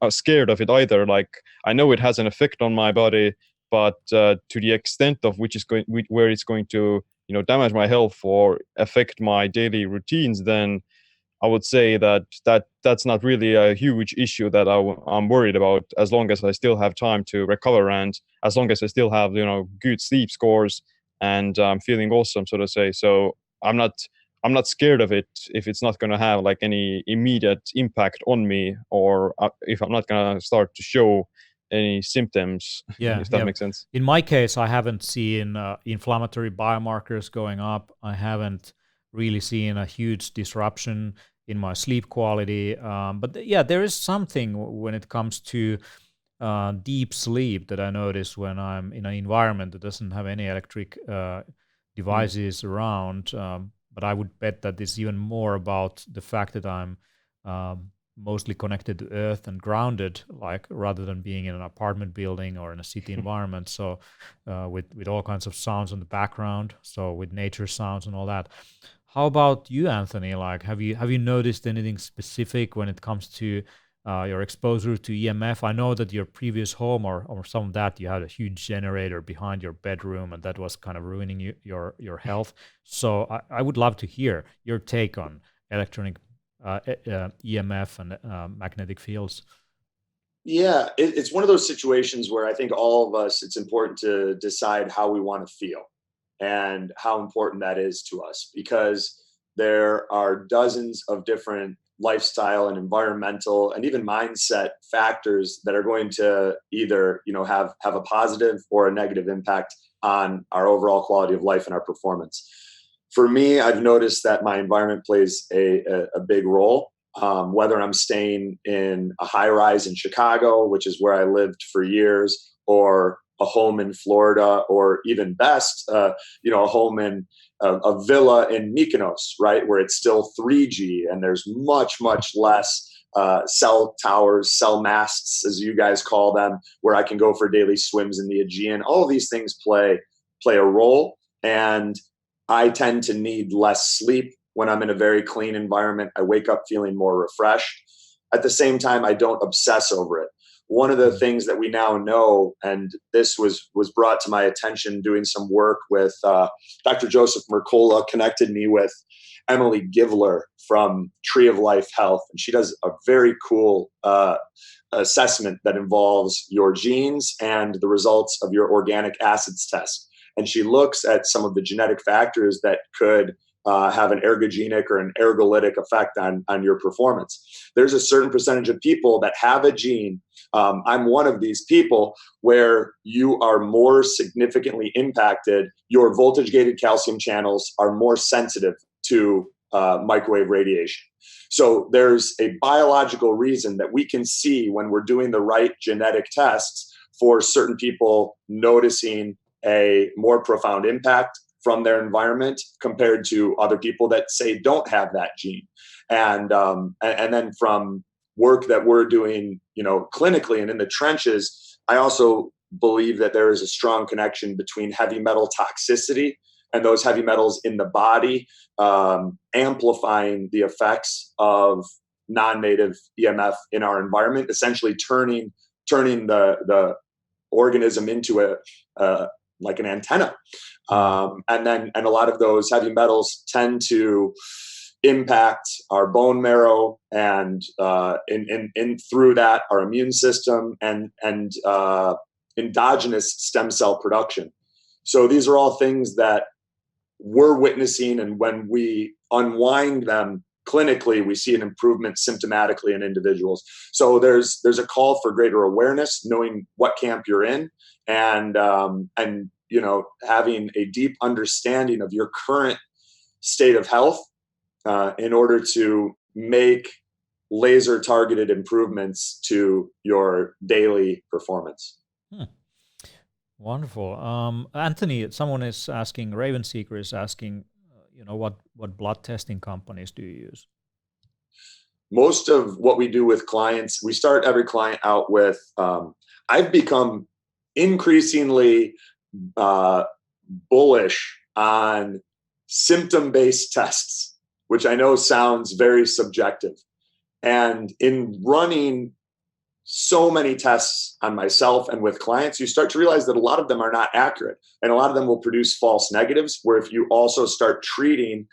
scared of it either. Like, I know it has an effect on my body, but to the extent of where it's going to damage my health or affect my daily routines, then I would say that's not really a huge issue that I'm worried about, as long as I still have time to recover and as long as I still have good sleep scores and I'm feeling awesome, so to say. So I'm not scared of it if it's not going to have like any immediate impact on me, or if I'm not going to start to show any symptoms, Yeah, if that makes sense. In my case, I haven't seen inflammatory biomarkers going up. I haven't really seen a huge disruption in my sleep quality. But yeah, there is something when it comes to deep sleep that I notice when I'm in an environment that doesn't have any electric devices around. But I would bet that it's even more about the fact that I'm mostly connected to earth and grounded, like rather than being in an apartment building or in a city environment. So with all kinds of sounds in the background, so with nature sounds and all that. How about you, Anthony? Like, have you noticed anything specific when it comes to your exposure to EMF? I know that your previous home or some of that, you had a huge generator behind your bedroom, and that was kind of ruining your health. So I would love to hear your take on electronic EMF and magnetic fields. Yeah, it's one of those situations where I think all of us, it's important to decide how we want to feel and how important that is to us, because there are dozens of different lifestyle and environmental and even mindset factors that are going to either have a positive or a negative impact on our overall quality of life and our performance. For me, I've noticed that my environment plays a big role. Whether I'm staying in a high rise in Chicago, which is where I lived for years, or a home in Florida, or even best, a home in a villa in Mykonos, right, where it's still 3G and there's much, much less cell towers, cell masts, as you guys call them, where I can go for daily swims in the Aegean. All of these things play a role, and I tend to need less sleep when I'm in a very clean environment. I wake up feeling more refreshed. At the same time, I don't obsess over it. one of the things that we now know, and this was brought to my attention doing some work with Dr. Joseph Mercola, connected me with Emily Givler from Tree of Life Health, and she does a very cool assessment that involves your genes and the results of your organic acids test. And she looks at some of the genetic factors that could have an ergogenic or an ergolytic effect on your performance. There's a certain percentage of people that have a gene. I'm one of these people where you are more significantly impacted. Your voltage gated calcium channels are more sensitive to microwave radiation. So there's a biological reason that we can see when we're doing the right genetic tests for certain people noticing a more profound impact from their environment compared to other people that say don't have that gene. And then from work that we're doing, clinically and in the trenches, I also believe that there is a strong connection between heavy metal toxicity and those heavy metals in the body amplifying the effects of non-native EMF in our environment, essentially turning the organism into a like an antenna. And a lot of those heavy metals tend to impact our bone marrow and in through that our immune system and endogenous stem cell production. So these are all things that we're witnessing, and when we unwind them clinically, we see an improvement symptomatically in individuals. So there's a call for greater awareness, knowing what camp you're in, and having a deep understanding of your current state of health in order to make laser targeted improvements to your daily performance. Wonderful. Anthony, someone is asking, Raven Seeker is asking, what blood testing companies do you use? Most of what we do with clients, we start every client out with, I've become increasingly bullish on symptom-based tests, which I know sounds very subjective. And in running so many tests on myself and with clients, you start to realize that a lot of them are not accurate, and a lot of them will produce false negatives, where if you also start treating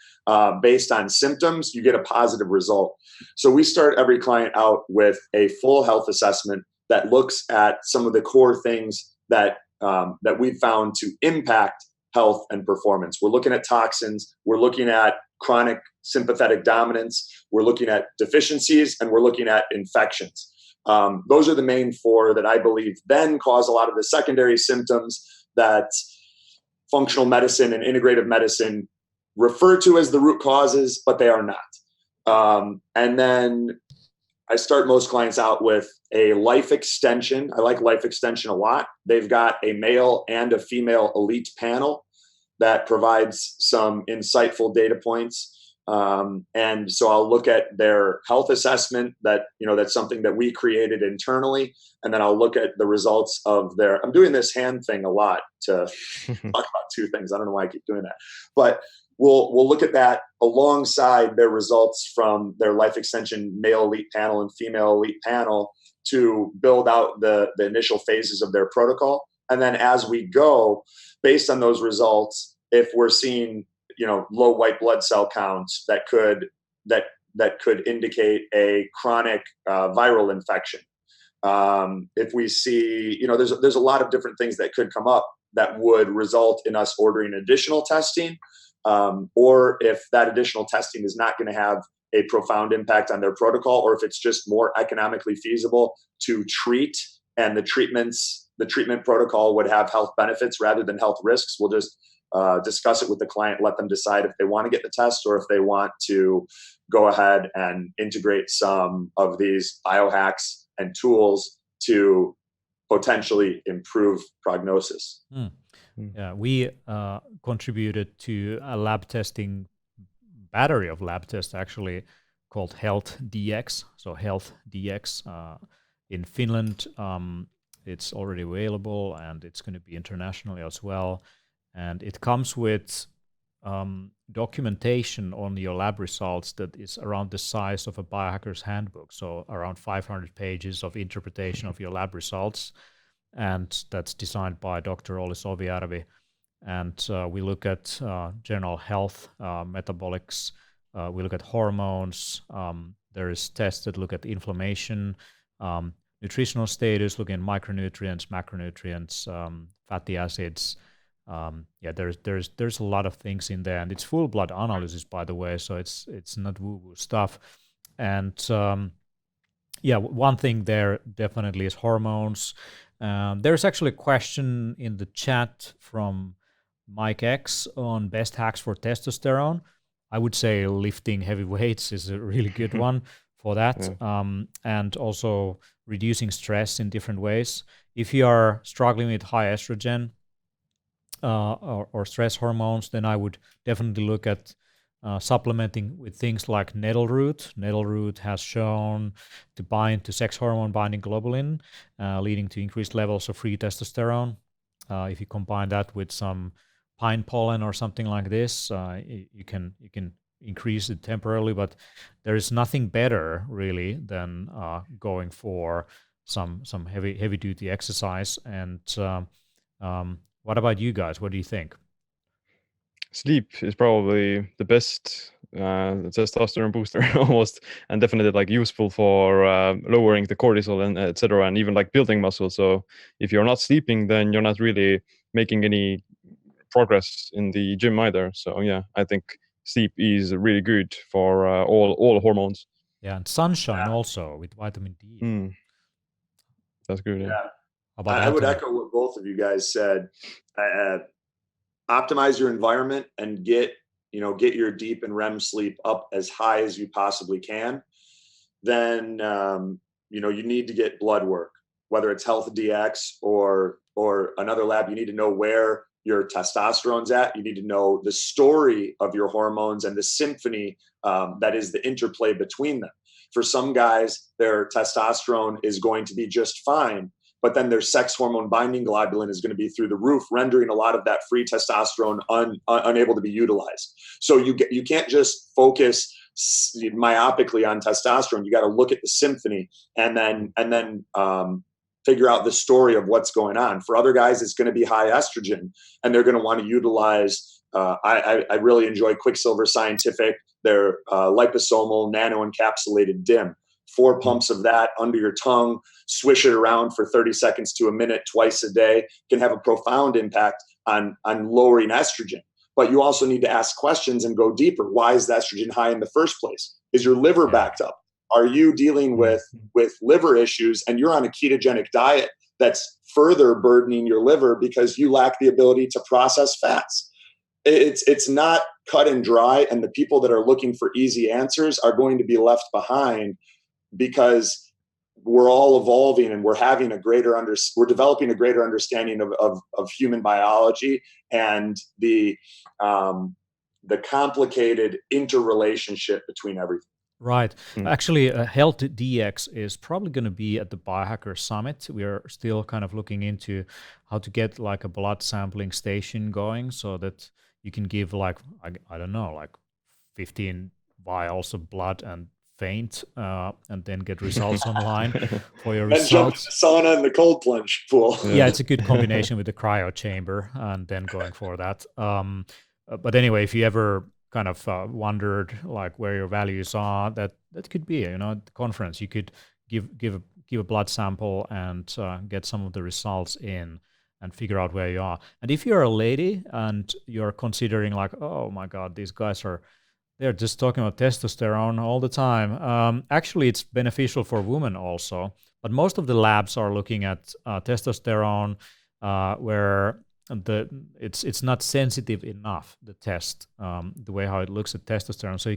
based on symptoms, you get a positive result. So we start every client out with a full health assessment that looks at some of the core things that we've found to impact health and performance. We're looking at toxins, we're looking at chronic sympathetic dominance, we're looking at deficiencies, and we're looking at infections. Those are the main four that I believe then cause a lot of the secondary symptoms that functional medicine and integrative medicine refer to as the root causes, but they are not. And then I start most clients out with a life extension. I like life extension a lot. They've got a male and a female elite panel that provides some insightful data points. And so I'll look at their health assessment that's something that we created internally. And then I'll look at the results of I'm doing this hand thing a lot to talk about two things. I don't know why I keep doing that, but we'll look at that alongside their results from their life extension male elite panel and female elite panel to build out the initial phases of their protocol. And then as we go, based on those results, if we're seeing low white blood cell counts that could indicate a chronic viral infection. If we see, there's a lot of different things that could come up that would result in us ordering additional testing, or if that additional testing is not going to have a profound impact on their protocol, or if it's just more economically feasible to treat, and the treatment protocol would have health benefits rather than health risks, we'll just discuss it with the client, let them decide if they want to get the test or if they want to go ahead and integrate some of these biohacks and tools to potentially improve prognosis. Yeah, we contributed to a lab testing battery of lab tests actually called Health DX. So Health DX in Finland, it's already available and it's going to be internationally as well. And it comes with documentation on your lab results that is around the size of a biohacker's handbook, so around 500 pages of interpretation of your lab results, and that's designed by Dr. Olli Sovijärvi. And we look at general health, metabolics, we look at hormones, there is tests that look at inflammation, nutritional status, looking at micronutrients, macronutrients, fatty acids. There's a lot of things in there, and it's full blood analysis, by the way, so it's not woo-woo stuff. And one thing there definitely is hormones. There's actually a question in the chat from Mike X on best hacks for testosterone. I would say lifting heavy weights is a really good one for that. And also reducing stress in different ways. If you are struggling with high estrogen or stress hormones, then I would definitely look at supplementing with things like nettle root. Nettle root has shown to bind to sex hormone binding globulin, leading to increased levels of free testosterone. If you combine that with some pine pollen or something like this, you can increase it temporarily, but there is nothing better really than going for some heavy duty exercise. And what about you guys? What do you think? Sleep is probably the best testosterone booster almost, and definitely like useful for lowering the cortisol and etc., and even like building muscle. So if you're not sleeping, then you're not really making any progress in the gym either. So yeah, I think sleep is really good for all hormones. Yeah, and sunshine also with vitamin D. That's good. Yeah. I would echo what both of you guys said. Optimize your environment and get your deep and REM sleep up as high as you possibly can. Then you need to get blood work, whether it's Health DX or another lab. You need to know where your testosterone's at. You need to know the story of your hormones and the symphony that is the interplay between them. For some guys, their testosterone is going to be just fine, but then their sex hormone binding globulin is going to be through the roof, rendering a lot of that free testosterone unable to be utilized. So you can't just focus myopically on testosterone. You got to look at the symphony and then figure out the story of what's going on. For other guys, it's going to be high estrogen, and they're going to want to utilize. I really enjoy Quicksilver Scientific, their liposomal nano-encapsulated DIM. 4 pumps of that under your tongue, swish it around for 30 seconds to a minute twice a day, can have a profound impact on lowering estrogen. But you also need to ask questions and go deeper. Why is the estrogen high in the first place? Is your liver backed up? Are you dealing with liver issues and you're on a ketogenic diet that's further burdening your liver because you lack the ability to process fats? It's not cut and dry, and the people that are looking for easy answers are going to be left behind, because we're all evolving and we're developing a greater understanding of human biology and the complicated interrelationship between everything. Right. Actually, Health DX is probably going to be at the Biohacker Summit. We are still kind of looking into how to get like a blood sampling station going so that you can give like, I don't know, like 15 vials of blood and faint and then get results online for your results. Jump in the sauna and the cold plunge pool. Yeah, it's a good combination with the cryo chamber and then going for that. But anyway, if you ever kind of wondered like where your values are, that could be, at the conference. You could give a blood sample and get some of the results in and figure out where you are. And if you're a lady and you're considering like, oh my God, these guys they're just talking about testosterone all the time. Actually, it's beneficial for women also. But most of the labs are looking at testosterone where it's not sensitive enough, the test, the way how it looks at testosterone. So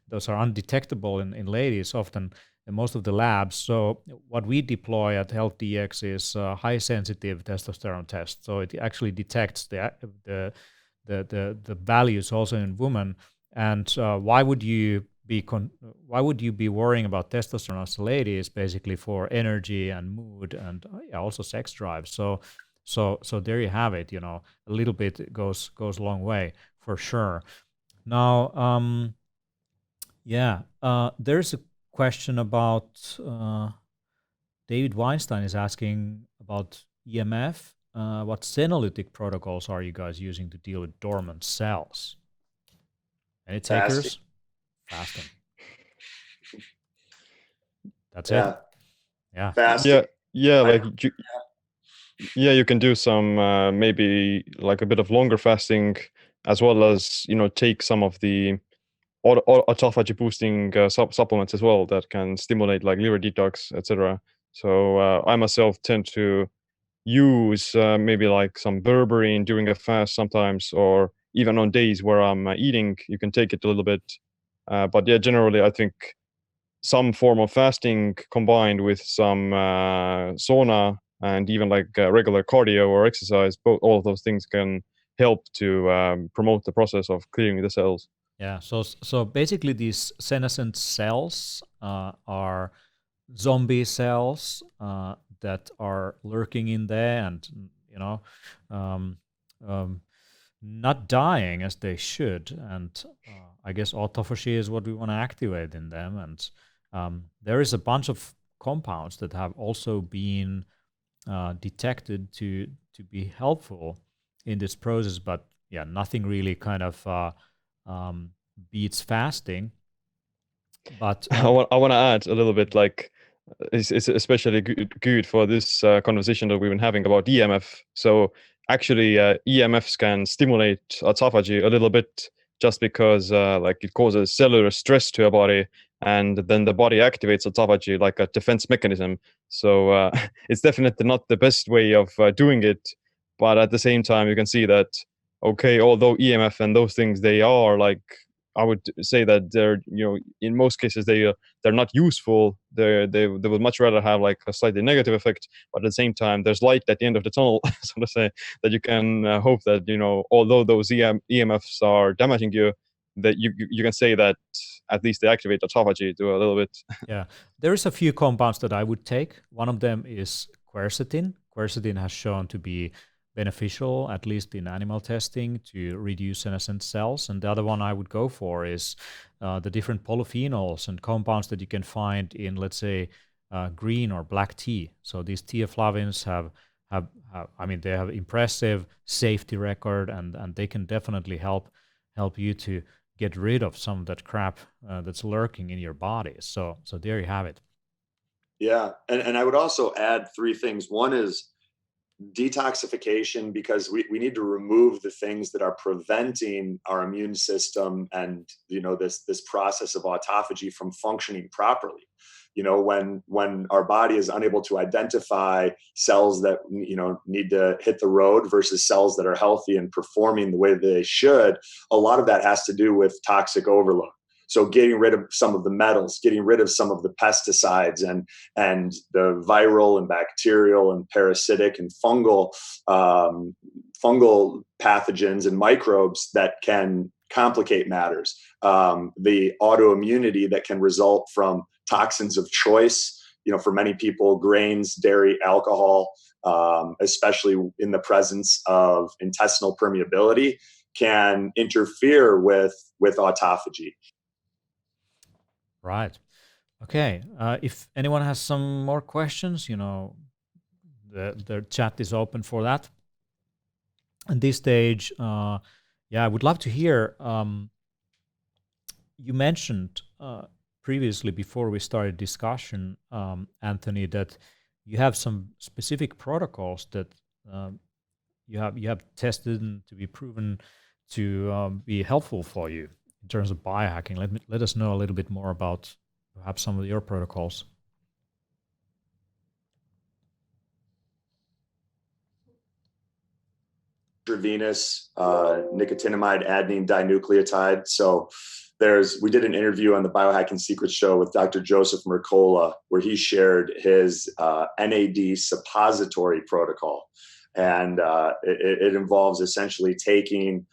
those are undetectable in ladies often in most of the labs. So what we deploy at Health DX is a high sensitive testosterone test. So it actually detects the values also in women. And why would you be worrying about testosterone as a lady? Is basically for energy and mood and also sex drive. So So there you have it. A little bit goes a long way for sure. Now, there's a question about David Weinstein is asking about EMF. What senolytic protocols are you guys using to deal with dormant cells? Any takers? Fasting. That's it. Yeah. Fasting. Yeah. You can do some maybe like a bit of longer fasting, as well as take some of the autophagy boosting supplements as well that can stimulate like liver detox, etc. So I myself tend to use maybe like some berberine during a fast sometimes, or even on days where I'm eating, you can take it a little bit. But yeah, generally I think some form of fasting combined with some sauna and even like regular cardio or exercise, all of those things can help to promote the process of clearing the cells. Yeah. So basically, these senescent cells are zombie cells that are lurking in there, and um, not dying as they should. And I guess autophagy is what we want to activate in them. And there is a bunch of compounds that have also been detected to be helpful in this process, but yeah, nothing really kind of beats fasting. But I want to add a little bit, like it's especially good for this conversation that we've been having about EMF. So actually, EMFs can stimulate autophagy a little bit, just because like it causes cellular stress to your body, and then the body activates autophagy like a defense mechanism. So it's definitely not the best way of doing it, but at the same time, you can see that okay, although EMF and those things, they are like, I would say that they're, in most cases they're not useful. They would much rather have like a slightly negative effect, but at the same time there's light at the end of the tunnel, so to say, that you can hope that although those EMFs are damaging you, that you can say that at least they activate autophagy to a little bit. Yeah, there's a few compounds that I would take. One of them is quercetin. Quercetin has shown to be beneficial, at least in animal testing, to reduce senescent cells. And the other one I would go for is the different polyphenols and compounds that you can find in, let's say, green or black tea. So these theaflavins have they have impressive safety record, and they can definitely help you to get rid of some of that crap that's lurking in your body. So there you have it. Yeah, and I would also add three things. One is detoxification, because we need to remove the things that are preventing our immune system and this process of autophagy from functioning properly. When our body is unable to identify cells that need to hit the road versus cells that are healthy and performing the way they should, a lot of that has to do with toxic overload. So getting rid of some of the metals, getting rid of some of the pesticides and the viral and bacterial and parasitic and fungal pathogens and microbes that can complicate matters. The autoimmunity that can result from toxins of choice, for many people, grains, dairy, alcohol, especially in the presence of intestinal permeability, can interfere with autophagy. Right. Okay. If anyone has some more questions, the chat is open for that. At this stage, I would love to hear. You mentioned previously, before we started discussion, Anthony, that you have some specific protocols that you have tested and to be proven to be helpful for you in terms of biohacking. Let us know a little bit more about perhaps some of your protocols. Intravenous nicotinamide adenine dinucleotide. So we did an interview on the Biohacking Secrets show with Dr. Joseph Mercola, where he shared his NAD suppository protocol. And it involves essentially taking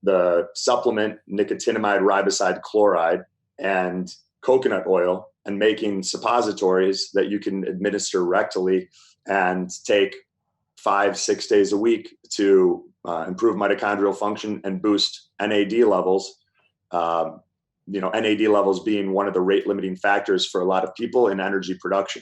the supplement nicotinamide riboside chloride and coconut oil and making suppositories that you can administer rectally and take 5-6 days a week to improve mitochondrial function and boost NAD levels. NAD levels being one of the rate limiting factors for a lot of people in energy production.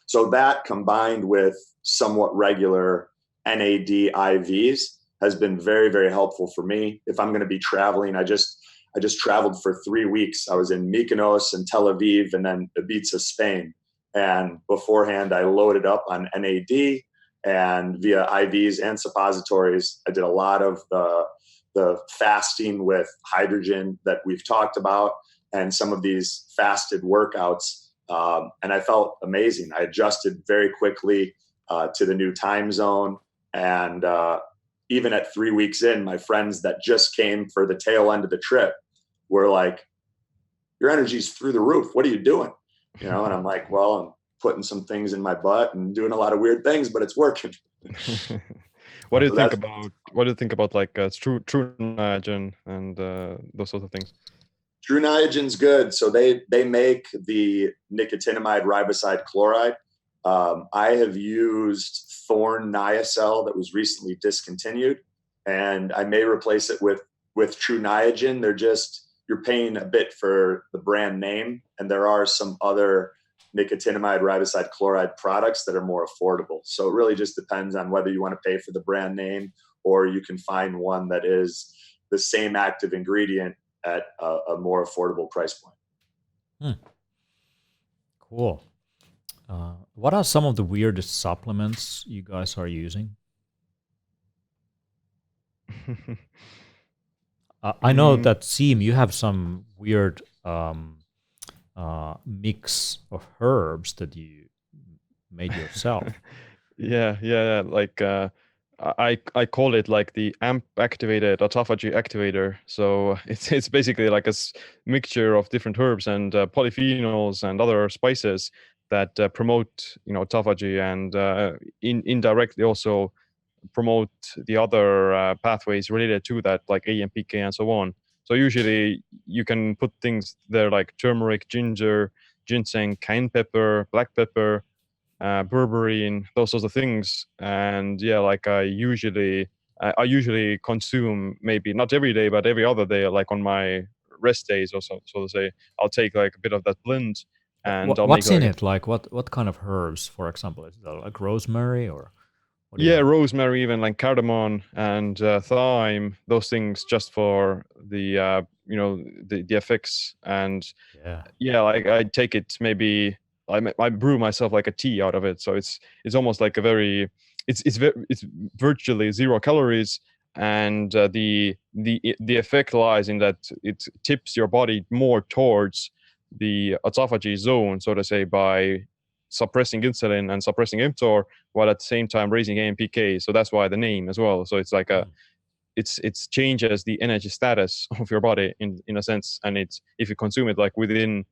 So that combined with somewhat regular NAD IVs has been very, very helpful for me. If I'm going to be traveling, I just traveled for 3 weeks. I was in Mykonos and Tel Aviv and then Ibiza, Spain. And beforehand, I loaded up on NAD and via IVs and suppositories. I did a lot of the fasting with hydrogen that we've talked about and some of these fasted workouts. And I felt amazing. I adjusted very quickly to the new time zone. And even at 3 weeks in, my friends that just came for the tail end of the trip were like, your energy's through the roof. What are you doing? And I'm like, well, I'm putting some things in my butt and doing a lot of weird things, but it's working. What do you think about like True Niagen and those sorts of things? True Niagen's good. So they make the nicotinamide riboside chloride. I have used Thorne Niacel that was recently discontinued, and I may replace it with True Niagen. You're paying a bit for the brand name, and there are some other nicotinamide riboside chloride products that are more affordable. So it really just depends on whether you want to pay for the brand name or you can find one that is the same active ingredient at a more affordable price point. Cool. What are some of the weirdest supplements you guys are using? I know that Siim, you have some weird mix of herbs that you made yourself. Yeah. Like I call it like the AMP activated autophagy activator. So it's basically like a mixture of different herbs and polyphenols and other spices that promote autophagy and indirectly also promote the other pathways related to that, like AMPK and so on. So usually you can put things there like turmeric, ginger, ginseng, cayenne pepper, black pepper, berberine, those sorts of things. And yeah, like I usually consume, maybe not every day, but every other day, like on my rest days or so to say, I'll take like a bit of that blend. And I'll what's make in it? Like what kind of herbs, for example? Is it like rosemary or? Yeah, rosemary, even like cardamom and thyme, those things just for the the effects. And yeah, like I take it, maybe I brew myself like a tea out of it, so it's almost like a very it's virtually 0 calories, and the effect lies in that it tips your body more towards the autophagy zone, so to say, by suppressing insulin and suppressing mTOR, while at the same time raising AMPK. So that's why the name as well. So it's like it's changes the energy status of your body in a sense, and it's, if you consume it like within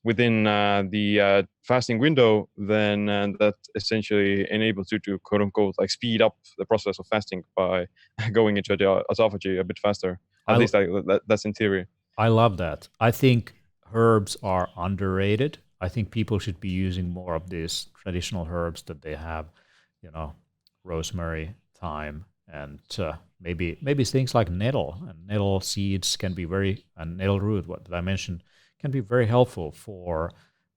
the fasting window, then that essentially enables you to quote unquote like speed up the process of fasting by going into the autophagy a bit faster. At least that's in theory. I love that. I think herbs are underrated. I think people should be using more of these traditional herbs that they have, rosemary, thyme, and maybe things like nettle. And nettle seeds can be and nettle root, what did I mention, can be very helpful for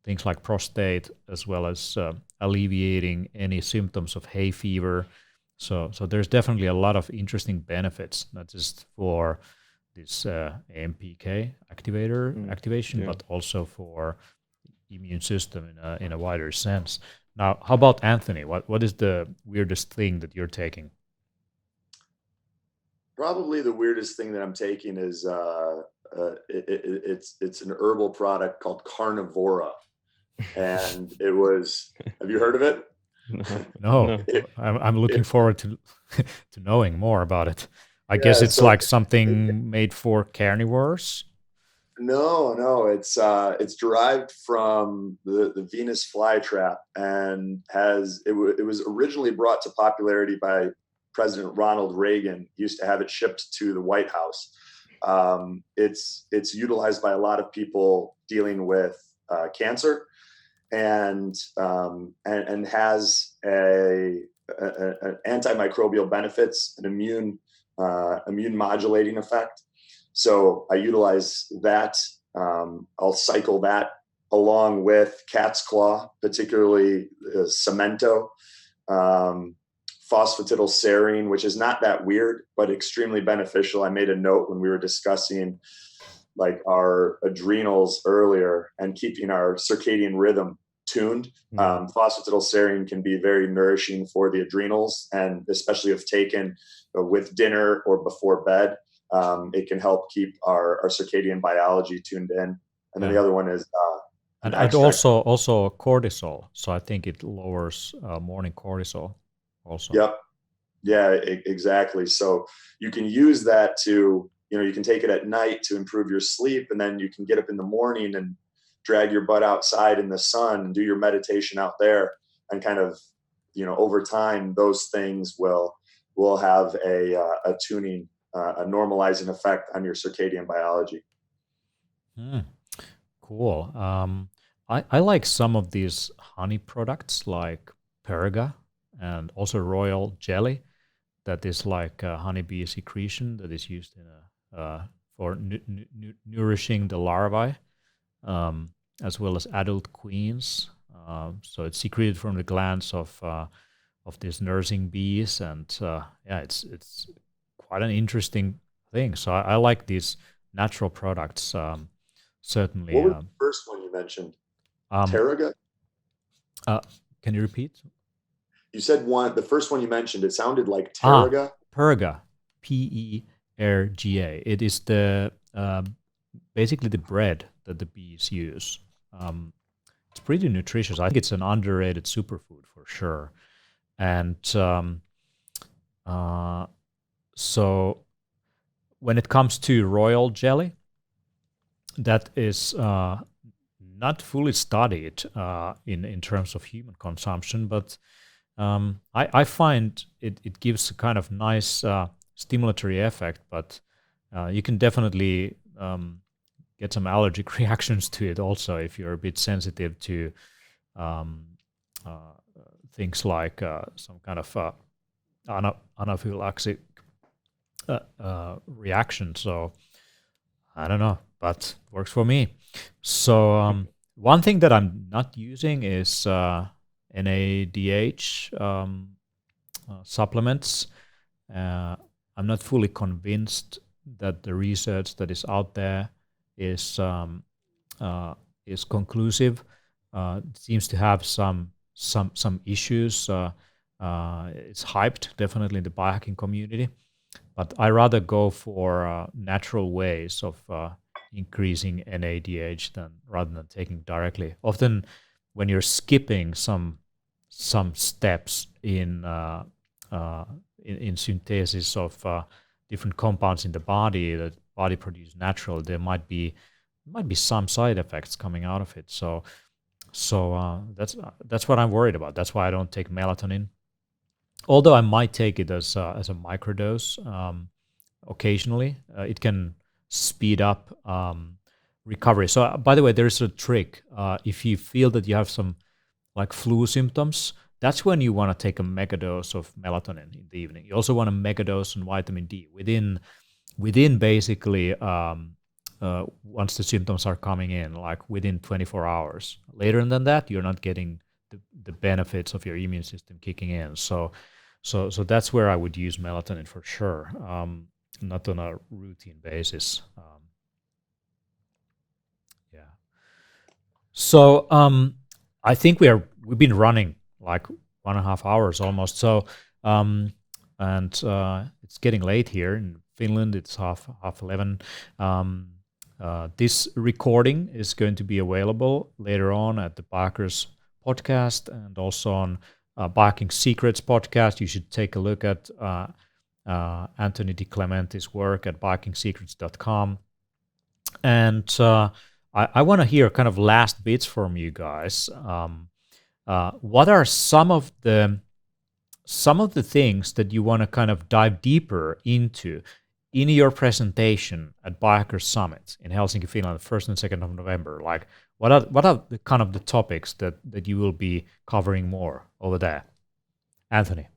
things like prostate, as well as alleviating any symptoms of hay fever. So there's definitely a lot of interesting benefits, not just for this AMPK activation, but also for immune system in a wider sense. Now, how about Anthony? What is the weirdest thing that you're taking? Probably the weirdest thing that I'm taking is it's an herbal product called Carnivora, and it was. Have you heard of it? No. I'm looking forward to knowing more about it. I guess it's like something made for carnivores. No, it's derived from the Venus flytrap, and it was originally brought to popularity by President Ronald Reagan. He used to have it shipped to the White House. It's utilized by a lot of people dealing with cancer, and has antimicrobial benefits, an immune modulating effect. So I utilize that. I'll cycle that along with cat's claw, particularly cemento, phosphatidylserine, which is not that weird, but extremely beneficial. I made a note when we were discussing like our adrenals earlier and keeping our circadian rhythm tuned. Phosphatidylserine can be very nourishing for the adrenals, and especially if taken with dinner or before bed, it can help keep our circadian biology tuned in. And then the other one is and also cortisol. So I think it lowers morning cortisol also. Yep. Yeah, exactly. So you can use that to, you can take it at night to improve your sleep, and then you can get up in the morning and drag your butt outside in the sun and do your meditation out there. And kind of, over time, those things will have a tuning, a normalizing effect on your circadian biology. Cool. I like some of these honey products like Perga and also Royal Jelly. That is like a honeybee secretion that is used for nourishing the larvae, as well as adult queens. So it's secreted from the glands of these nursing bees, and it's quite an interesting thing. So I like these natural products. Certainly. What was the first one you mentioned? Perga? Can you repeat? You said the first one you mentioned, it sounded like Perga. Perga, Perga. It is the basically the bread that the bees use. It's pretty nutritious. I think it's an underrated superfood for sure. And so when it comes to Royal Jelly, that is not fully studied in terms of human consumption, but I find it gives a kind of nice stimulatory effect, but you can definitely get some allergic reactions to it also if you're a bit sensitive to things like some kind of anaphylactic reaction. So I don't know, but works for me. So one thing that I'm not using is NADH supplements. I'm not fully convinced that the research that is out there is conclusive. It seems to have some issues. It's hyped definitely in the biohacking community, but I rather go for natural ways of increasing NADH rather than taking directly. Often, when you're skipping some steps in synthesis of different compounds in the body that body produces naturally, there might be some side effects coming out of it. So that's what I'm worried about. That's why I don't take melatonin. Although I might take it as a microdose occasionally, it can speed up recovery. So by the way, there's a trick. If you feel that you have some like flu symptoms, that's when you want to take a megadose of melatonin in the evening. You also want a megadose on vitamin D within basically once the symptoms are coming in, like within 24 hours. Later than that, you're not getting the benefits of your immune system kicking in. So that's where I would use melatonin for sure, not on a routine basis. Yeah. So I think we've been running like 1.5 hours almost. So and it's getting late here in Finland. It's half 11. This recording is going to be available later on at the Biohackers podcast and also on Biohacking Secrets podcast. You should take a look at Anthony DiClementi's work at biohackingsecrets.com. And I want to hear kind of last bits from you guys. What are some of the things that you want to kind of dive deeper into in your presentation at Biohackers Summit in Helsinki, Finland, 1st and 2nd of November? Like, what are the kind of the topics that you will be covering more over there? Anthony.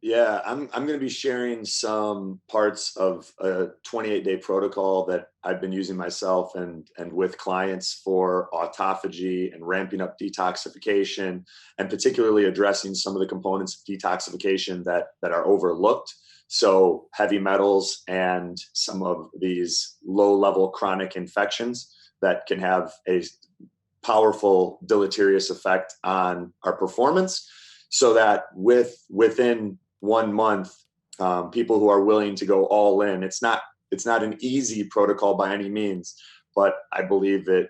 Yeah, I'm going to be sharing some parts of a 28-day protocol that I've been using myself and with clients for autophagy and ramping up detoxification, and particularly addressing some of the components of detoxification that are overlooked. So heavy metals and some of these low-level chronic infections that can have a powerful deleterious effect on our performance, so that within 1 month, people who are willing to go all in, it's not an easy protocol by any means, but I believe it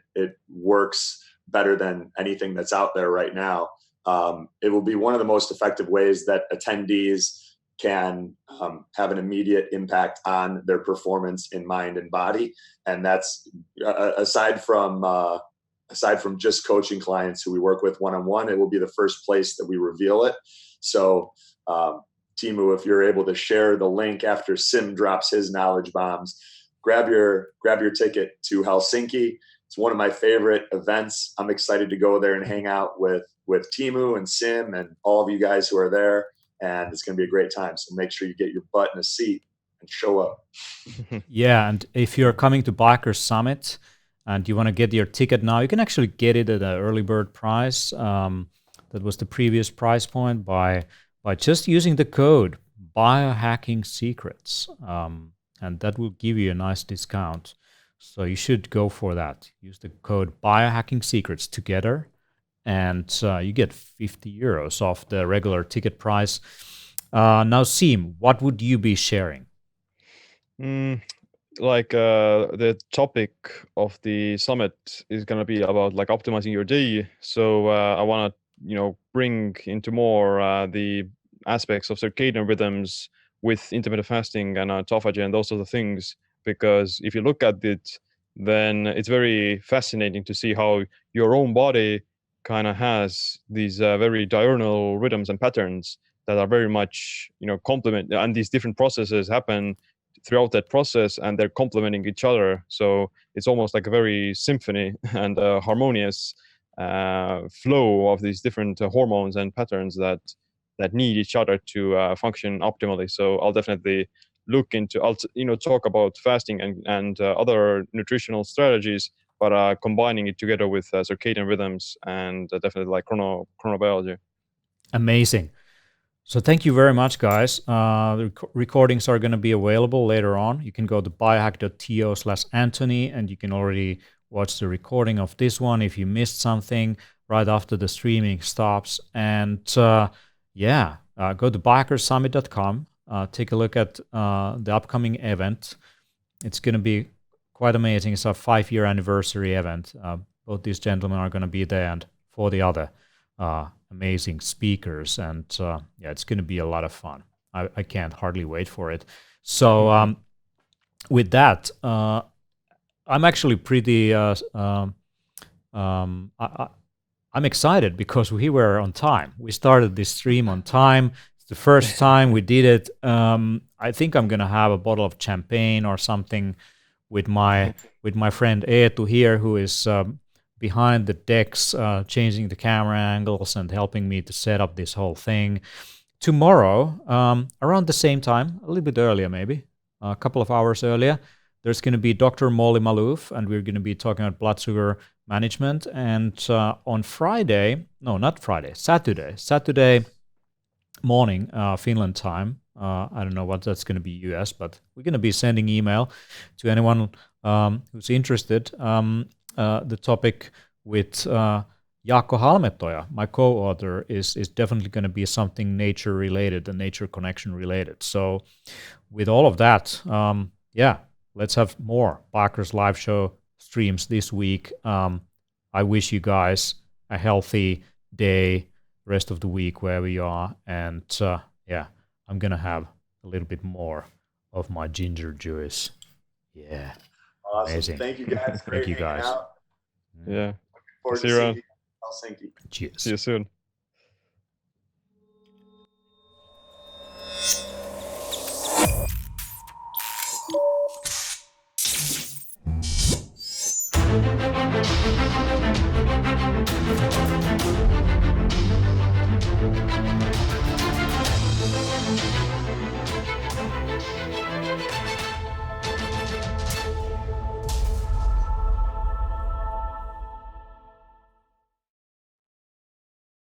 works better than anything that's out there right now. It will be one of the most effective ways that attendees can have an immediate impact on their performance in mind and body. And that's aside from just coaching clients who we work with one-on-one, it will be the first place that we reveal it. So Teemu, if you're able to share the link after Sim drops his knowledge bombs, grab your ticket to Helsinki. It's one of my favorite events. I'm excited to go there and hang out with Teemu and Sim and all of you guys who are there. And it's going to be a great time. So make sure you get your butt in a seat and show up. Yeah, and if you're coming to Bikers Summit and you want to get your ticket now, you can actually get it at an early bird price. That was the previous price point by just using the code Biohacking Secrets, and that will give you a nice discount. So you should go for that. Use the code Biohacking Secrets together, and you get 50 euros off the regular ticket price. Now, Sim, what would you be sharing? The topic of the summit is going to be about like optimizing your day. So I want to bring into more the aspects of circadian rhythms with intermittent fasting and autophagy and those sort of things, because if you look at it, then it's very fascinating to see how your own body kind of has these very diurnal rhythms and patterns that are very much complement, and these different processes happen throughout that process, and they're complementing each other. So it's almost like a very symphony and a harmonious flow of these different hormones and patterns that need each other to function optimally. So I'll definitely look into, talk about fasting and other nutritional strategies, but combining it together with circadian rhythms and definitely like chronobiology. Amazing. So thank you very much, guys. The recordings are going to be available later on. You can go to biohack.to/Anthony, and you can already watch the recording of this one if you missed something right after the streaming stops. And go to bikersummit.com. Take a look at the upcoming event. It's going to be quite amazing. It's a 5-year anniversary event. Both these gentlemen are going to be there, and 40 other amazing speakers, and it's going to be a lot of fun. I can't hardly wait for it. So with that, I'm actually pretty I'm excited because we were on time. We started this stream on time. It's the first time we did it. I think I'm going to have a bottle of champagne or something with my friend Eetu here, who is behind the decks, changing the camera angles and helping me to set up this whole thing. Tomorrow, around the same time, a little bit earlier maybe, a couple of hours earlier, there's going to be Dr. Molly Maloof, and we're going to be talking about blood sugar management. And on Saturday morning, Finland time, I don't know what that's going to be US, but we're going to be sending email to anyone who's interested. The topic with Jaakko Halmetoja, my co-author, is definitely going to be something nature related and nature connection related. So with all of that, let's have more Bikers live show streams this week. I wish you guys a healthy day, rest of the week wherever you are. And I'm going to have a little bit more of my ginger juice. Yeah. Awesome. Amazing. Thank you guys. Thank you guys. Yeah. Looking forward to seeing you in Helsinki. Cheers. See you soon.